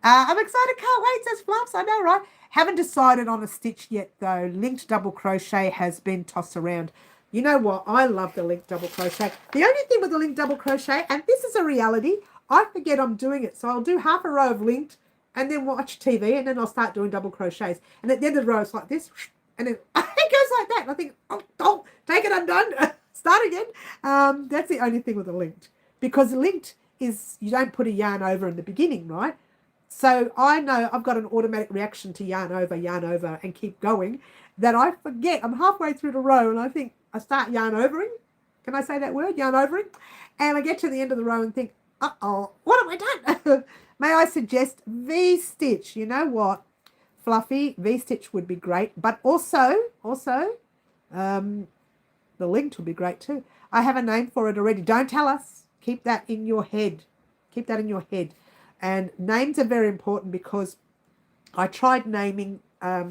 I'm excited. Can't wait, says Fluffs. I know, right? Haven't decided on a stitch yet, though. Linked double crochet has been tossed around. You know what? I love the linked double crochet. The only thing with the linked double crochet, and this is a reality, I forget I'm doing it. So I'll do half a row of linked and then watch TV and then I'll start doing double crochets. And at the end of the row, it's like this. And then it goes like that. And I think, oh, take it undone. Start again. That's the only thing with the linked. Because linked is you don't put a yarn over in the beginning, right? So I know I've got an automatic reaction to yarn over, and keep going that I forget. I'm halfway through the row and I think I start yarn overing. Can I say that word? Yarn overing. And I get to the end of the row and think, uh-oh, what have I done? May I suggest V-stitch? You know what, Fluffy? V-stitch would be great. But also, the linked would be great too. I have a name for it already. Don't tell us. Keep that in your head. Keep that in your head. And names are very important because I tried naming, I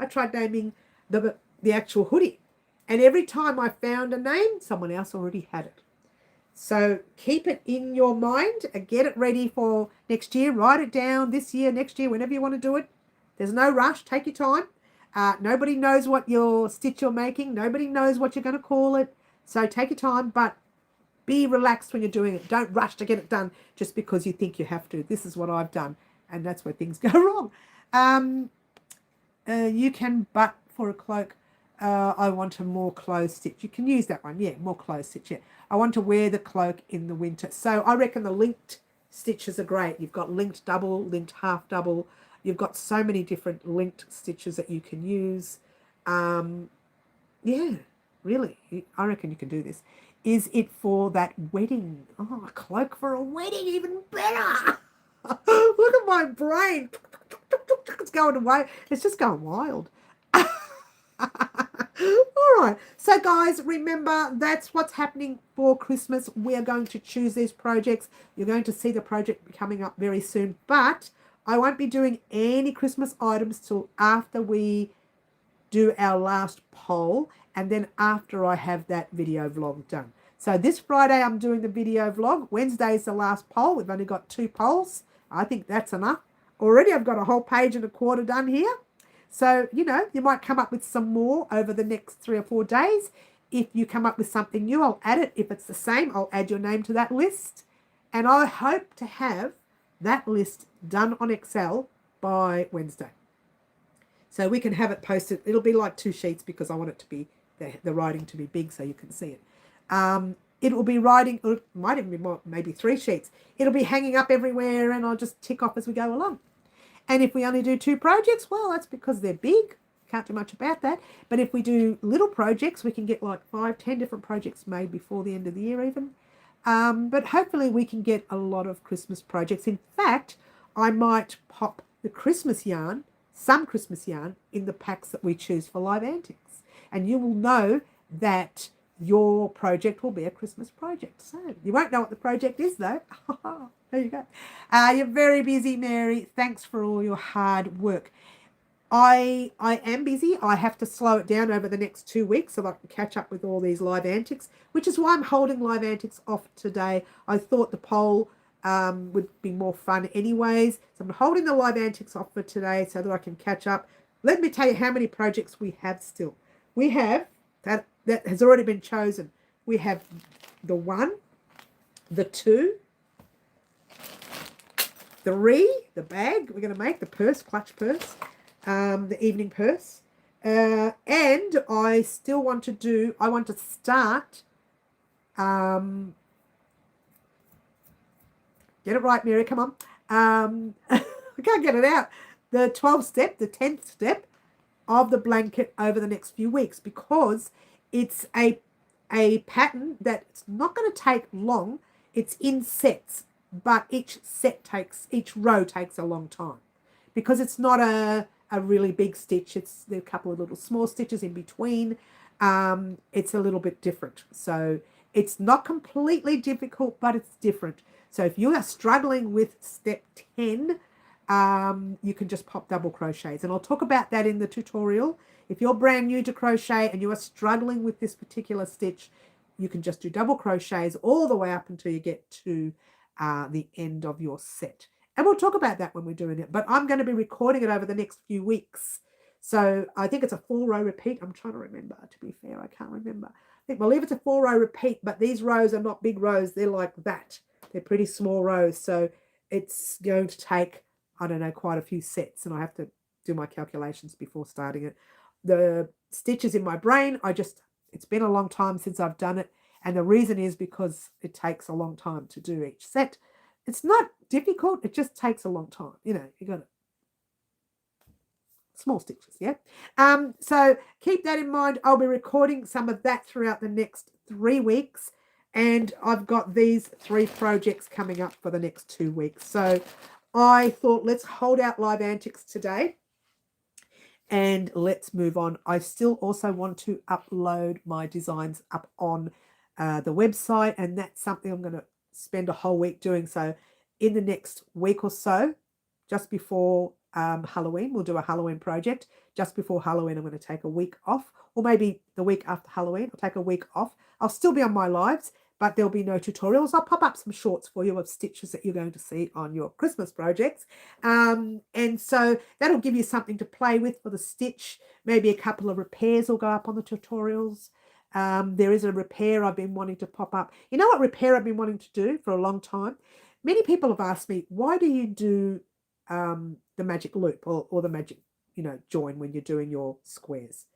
tried naming the actual hoodie. And every time I found a name, someone else already had it. So keep it in your mind and get it ready for next year. Write it down this year, next year, whenever you want to do it. There's no rush. Take your time. Nobody knows what your stitch you're making. Nobody knows what you're going to call it. So take your time, but be relaxed when you're doing it. Don't rush to get it done just because you think you have to. This is what I've done, and that's where things go wrong. You can butt for a cloak. I want a more closed stitch. You can use that one. Yeah, more closed stitch. Yeah. I want to wear the cloak in the winter. So I reckon the linked stitches are great. You've got linked double, linked half double. You've got so many different linked stitches that you can use. Yeah, really. I reckon you can do this. Is it for that wedding? Oh, a cloak for a wedding, even better. Look at my brain. It's going away. It's just going wild. All right. So, guys, remember, that's what's happening for Christmas. We are going to choose these projects. You're going to see the project coming up very soon. But I won't be doing any Christmas items till after we do our last poll and then after I have that video vlog done. So this Friday I'm doing the video vlog. Wednesday is the last poll. We've only got 2 polls. I think that's enough. Already I've got a whole page and a quarter done here. So, you know, you might come up with some more over the next 3 or 4 days. If you come up with something new, I'll add it. If it's the same, I'll add your name to that list. And I hope to have that list done on Excel by Wednesday. So we can have it posted. It'll be like 2 sheets because I want it to be, the writing to be big so you can see it. It will be writing, or it might even be more, maybe 3 sheets. It'll be hanging up everywhere, and I'll just tick off as we go along. And if we only do 2 projects, well, that's because they're big. Can't do much about that. But if we do little projects, we can get like 5, 10 different projects made before the end of the year even. But hopefully we can get a lot of Christmas projects. In fact, I might pop the Christmas yarn, some Christmas yarn, in the packs that we choose for Live Antics. And you will know that your project will be a Christmas project. So you won't know what the project is though. There you go. You're very busy, Mary. Thanks for all your hard work. I am busy. I have to slow it down over the next 2 weeks so I can catch up with all these Live Antics, which is why I'm holding Live Antics off today. I thought the poll would be more fun anyways. So I'm holding the Live Antics off for today so that I can catch up. Let me tell you how many projects we have still. We have, that has already been chosen. We have the 1, the 2, 3, the bag we're going to make, the purse, clutch purse, the evening purse. And I still want to do, I want to start, get it right, Mary, come on. I can't get it out. The 12th step, the 10th step of the blanket over the next few weeks, because it's a pattern that's not going to take long. It's in sets, but each row takes a long time because it's not a really big stitch. It's there are a couple of little small stitches in between. It's a little bit different. So it's not completely difficult, but it's different. So if you are struggling with step 10, you can just pop double crochets. And I'll talk about that in the tutorial. If you're brand new to crochet and you are struggling with this particular stitch, you can just do double crochets all the way up until you get to the end of your set. And we'll talk about that when we're doing it. But I'm going to be recording it over the next few weeks. So I think it's a 4-row repeat. I'm trying to remember, to be fair. I can't remember. I believe it's a 4-row repeat, but these rows are not big rows. They're like that. They're pretty small rows. So it's going to take, I don't know, quite a few sets. And I have to do my calculations before starting it. The stitches in my brain, it's been a long time since I've done it. And the reason is because it takes a long time to do each set. It's not difficult. It just takes a long time. You know, you got to small stitches, yeah? So keep that in mind. I'll be recording some of that throughout the next 3 weeks. And I've got these 3 projects coming up for the next 2 weeks. So I thought let's hold out Live Antics today. And let's move on. I still also want to upload my designs up on the website. And that's something I'm going to spend a whole week doing. So in the next week or so, just before Halloween, we'll do a Halloween project. Just before Halloween, I'm going to take a week off, or maybe the week after Halloween, I'll take a week off. I'll still be on my lives, but there'll be no tutorials. I'll pop up some shorts for you of stitches that you're going to see on your Christmas projects. And so that'll give you something to play with for the stitch. Maybe a couple of repairs will go up on the tutorials. There is a repair I've been wanting to pop up. You know what repair I've been wanting to do for a long time? Many people have asked me, why do you do the magic loop or the magic, join when you're doing your squares?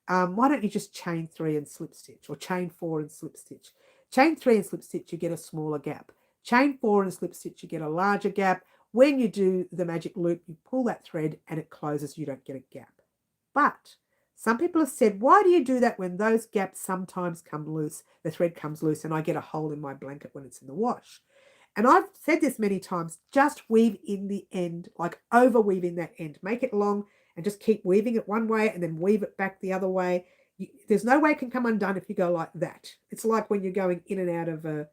Why don't you just chain 3 and slip stitch, or chain 4 and slip stitch? Chain 3 and slip stitch, you get a smaller gap. Chain 4 and slip stitch, you get a larger gap. When you do the magic loop, you pull that thread and it closes, you don't get a gap. But some people have said, why do you do that when those gaps sometimes come loose? The thread comes loose and I get a hole in my blanket when it's in the wash. And I've said this many times, just weave in the end, like over weaving that end. Make it long and just keep weaving it one way and then weave it back the other way. There's no way it can come undone if you go like that. It's like when you're going in and out of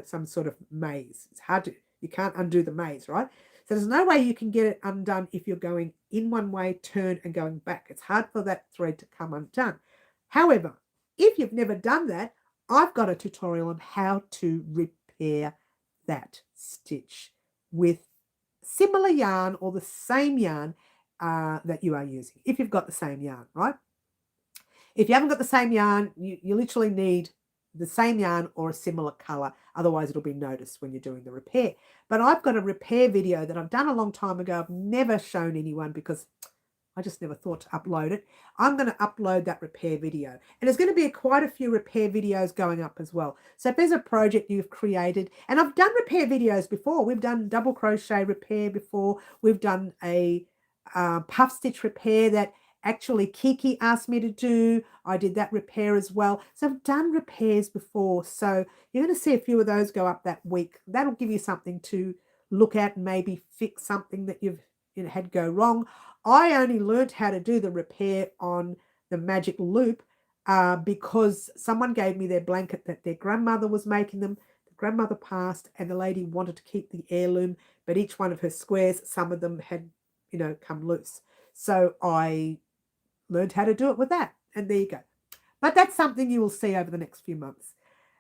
some sort of maze. It's hard to, you can't undo the maze, right? So there's no way you can get it undone if you're going in one way, turn and going back. It's hard for that thread to come undone. However, if you've never done that, I've got a tutorial on how to repair that stitch with similar yarn or the same yarn that you are using, if you've got the same yarn, right? If you haven't got the same yarn, you literally need the same yarn or a similar color. Otherwise, it'll be noticed when you're doing the repair. But I've got a repair video that I've done a long time ago. I've never shown anyone because I just never thought to upload it. I'm going to upload that repair video. And there's going to be quite a few repair videos going up as well. So if there's a project you've created, and I've done repair videos before. We've done double crochet repair before. We've done a puff stitch repair that actually Kiki asked me to do. I did that repair as well. So I've done repairs before. So you're going to see a few of those go up that week. That'll give you something to look at and maybe fix something that you've had go wrong. I only learned how to do the repair on the magic loop because someone gave me their blanket that their grandmother was making them. The grandmother passed and the lady wanted to keep the heirloom, but each one of her squares, some of them had, come loose. So I learned how to do it with that. And there you go. But that's something you will see over the next few months.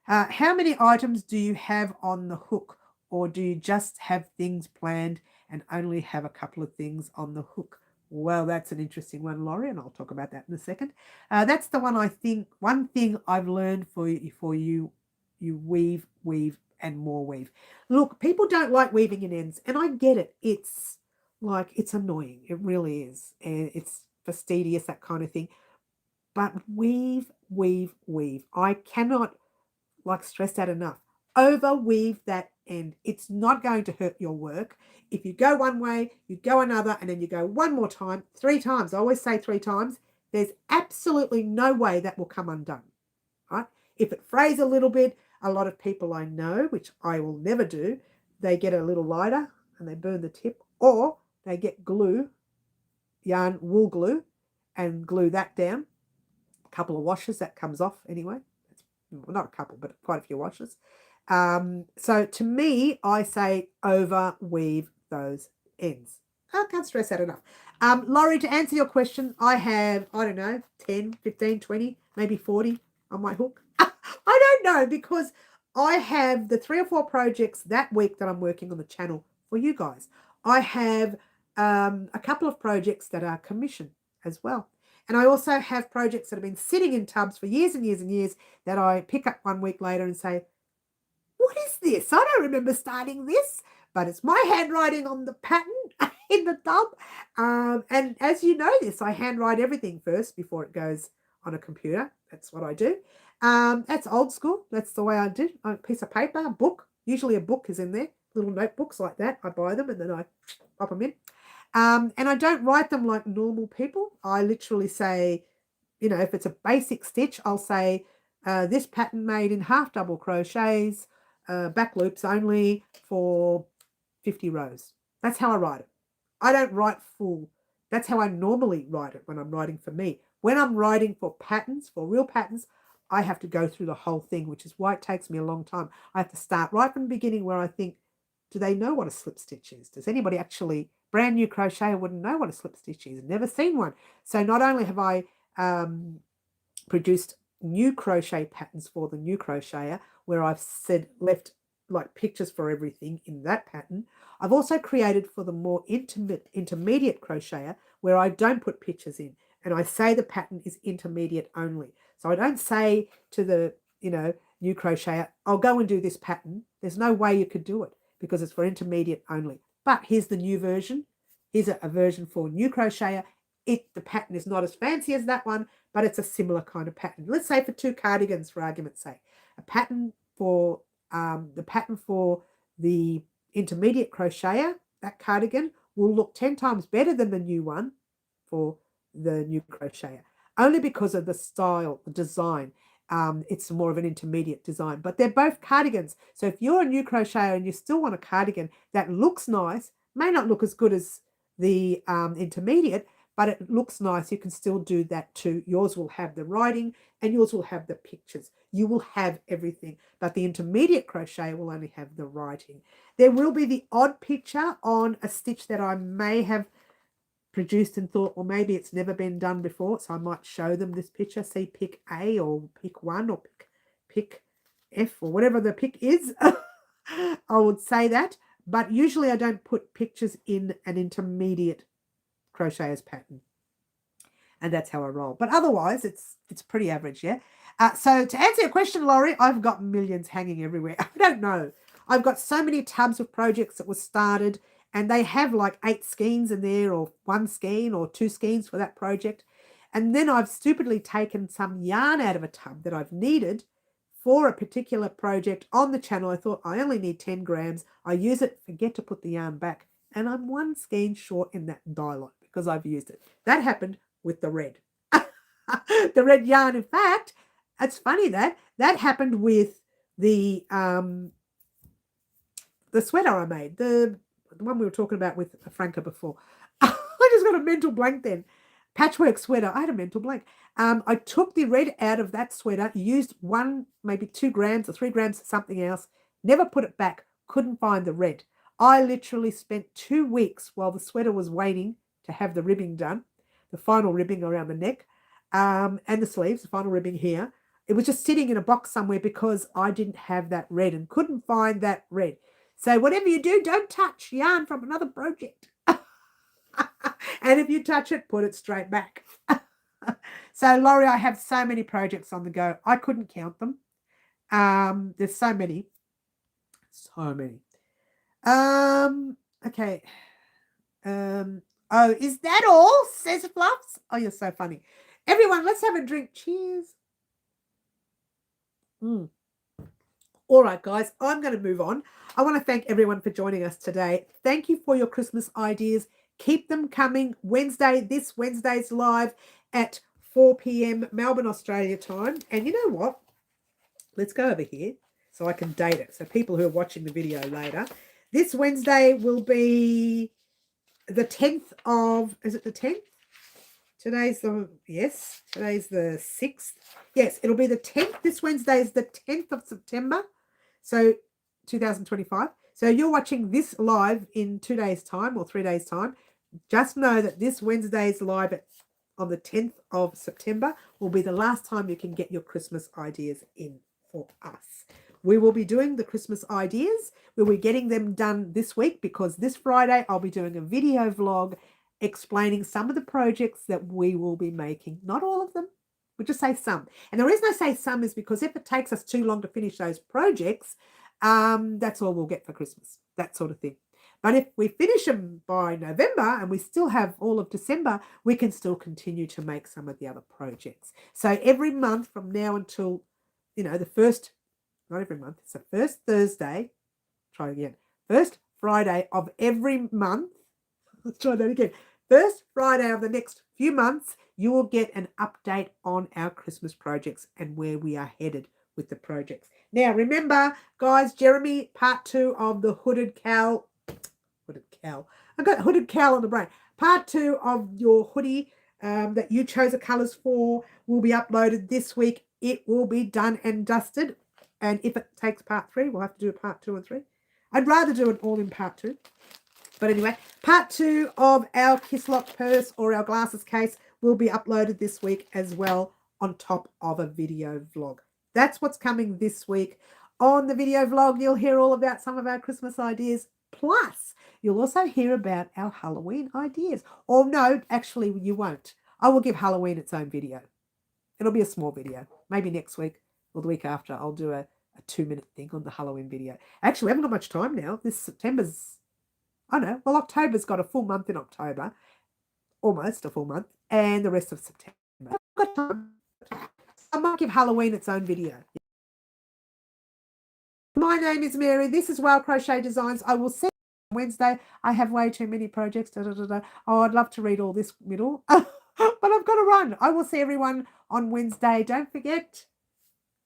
How many items do you have on the hook? Or do you just have things planned and only have a couple of things on the hook? Well, that's an interesting one, Laurie, and I'll talk about that in a second. That's the one I think, one thing I've learned for you weave, and more weave. Look, people don't like weaving in ends, and I get it. It's annoying. It really is. And it's fastidious, that kind of thing. But weave. I cannot stress that enough. Overweave that end. It's not going to hurt your work. If you go one way, you go another, and then you go one more time, 3 times. I always say 3 times. There's absolutely no way that will come undone. Right? If it frays a little bit, a lot of people I know, which I will never do, they get a little lighter and they burn the tip, or they get glue, wool glue, and glue that down. A couple of washes, that comes off anyway. Well, not a couple, but quite a few washes. So to me, I say overweave those ends. I can't stress that enough. Laurie, to answer your question, I have, 10, 15, 20, maybe 40 on my hook. I don't know, because I have the 3 or 4 projects that week that I'm working on the channel for you guys. I have a couple of projects that are commissioned as well. And I also have projects that have been sitting in tubs for years and years and years that I pick up 1 week later and say, what is this? I don't remember starting this, but it's my handwriting on the pattern in the tub. And as you know this, I handwrite everything first before it goes on a computer. That's what I do. That's old school. That's the way I do. A piece of paper, a book. Usually a book is in there. Little notebooks like that. I buy them and then I pop them in. And I don't write them like normal people. I literally say, if it's a basic stitch, I'll say this pattern made in half double crochets, back loops only for 50 rows. That's how I write it. I don't write full. That's how I normally write it when I'm writing for me. When I'm writing for patterns, for real patterns, I have to go through the whole thing, which is why it takes me a long time. I have to start right from the beginning where I think, do they know what a slip stitch is? Does anybody actually, brand new crocheter wouldn't know what a slip stitch is, never seen one. So not only have I produced new crochet patterns for the new crocheter, where I've left like pictures for everything in that pattern, I've also created for the more intermediate crocheter where I don't put pictures in, and I say the pattern is intermediate only. So I don't say to the new crocheter, I'll go and do this pattern. There's no way you could do it because it's for intermediate only. But here's the new version. Here's a version for new crocheter. The pattern is not as fancy as that one, but it's a similar kind of pattern. Let's say for 2 cardigans, for argument's sake, a pattern for the pattern for the intermediate crocheter, that cardigan will look 10 times better than the new one for the new crocheter, only because of the style, the design. It's more of an intermediate design, but they're both cardigans. So if you're a new crocheter and you still want a cardigan that looks nice, may not look as good as the intermediate, but it looks nice, you can still do that too. Yours will have the writing and yours will have the pictures. You will have everything, but the intermediate crochet will only have the writing. There will be the odd picture on a stitch that I may have produced and thought, well, maybe it's never been done before, so I might show them this picture. See pick A or pick 1 or pick F or whatever the pick is. I would say that, but usually I don't put pictures in an intermediate crocheters pattern, and that's how I roll. But otherwise it's pretty average. Yeah. So to answer your question, Laurie, I've got millions hanging everywhere. I don't know, I've got so many tubs of projects that were started and they have like 8 skeins in there, or 1 skein or 2 skeins for that project. And then I've stupidly taken some yarn out of a tub that I've needed for a particular project on the channel. I thought I only need 10 grams. I use it, forget to put the yarn back, and I'm 1 skein short in that dye line because I've used it. That happened with the red. The red yarn. In fact, it's funny that happened with the sweater I made, the one we were talking about with Franca before. I just got a mental blank then. Patchwork sweater. I had a mental blank. I took the red out of that sweater, used 1, maybe 2 grams or 3 grams of something else, never put it back, couldn't find the red. I literally spent 2 weeks while the sweater was waiting to have the ribbing done, the final ribbing around the neck, and the sleeves, the final ribbing here. It was just sitting in a box somewhere because I didn't have that red and couldn't find that red. So whatever you do, don't touch yarn from another project. And if you touch it, put it straight back. So, Laurie, I have so many projects on the go. I couldn't count them. There's so many. So many. Okay. Oh, is that all? Says Fluffs. Oh, you're so funny. Everyone, let's have a drink. Cheers. All right, guys, I'm going to move on. I want to thank everyone for joining us today. Thank you for your Christmas ideas. Keep them coming. This Wednesday's live at 4 p.m. Melbourne, Australia time. And you know what? Let's go over here so I can date it. So people who are watching the video later. This Wednesday will be the 10th of, is it the 10th? Today's the 6th. Yes, it'll be the 10th. This Wednesday is the 10th of September. So 2025. So you're watching this live in 2 days' time or 3 days' time. Just know that this Wednesday's live on the 10th of September will be the last time you can get your Christmas ideas in for us. We will be doing the Christmas ideas. We'll be getting them done this week because this Friday I'll be doing a video vlog explaining some of the projects that we will be making. Not all of them. We'll just say some. And the reason I say some is because if it takes us too long to finish those projects, that's all we'll get for Christmas, that sort of thing. But if we finish them by November and we still have all of December, we can still continue to make some of the other projects. So every month from now until, the first, not every month, it's the first Thursday, try again, first Friday of every month, let's try that again, first Friday of the next few months, you will get an update on our Christmas projects and where we are headed with the projects. Now, remember, guys, Jeremy, part 2 of the hooded cowl. I got hooded cowl on the brain. Part 2 of your hoodie that you chose the colours for will be uploaded this week. It will be done and dusted. And if it takes part 3, we'll have to do a part 2 and 3. I'd rather do it all in part 2. But anyway, part 2 of our Kisslock purse or our glasses case will be uploaded this week as well on top of a video vlog. That's what's coming this week. On the video vlog, you'll hear all about some of our Christmas ideas. Plus, you'll also hear about our Halloween ideas. Or no, actually, you won't. I will give Halloween its own video. It'll be a small video. Maybe next week or the week after, I'll do a 2-minute thing on the Halloween video. Actually, we haven't got much time now. This September's, October's got a full month in October. Almost a full month. And the rest of September. I've got time. I might give Halloween its own video. My name is Mary. This is Wild Crochet Designs. I will see you on Wednesday. I have way too many projects. Oh, I'd love to read all this middle. But I've got to run. I will see everyone on Wednesday. Don't forget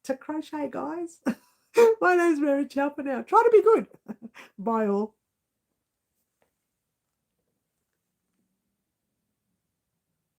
to crochet, guys. My name's Mary. Ciao for now. Try to be good. Bye all.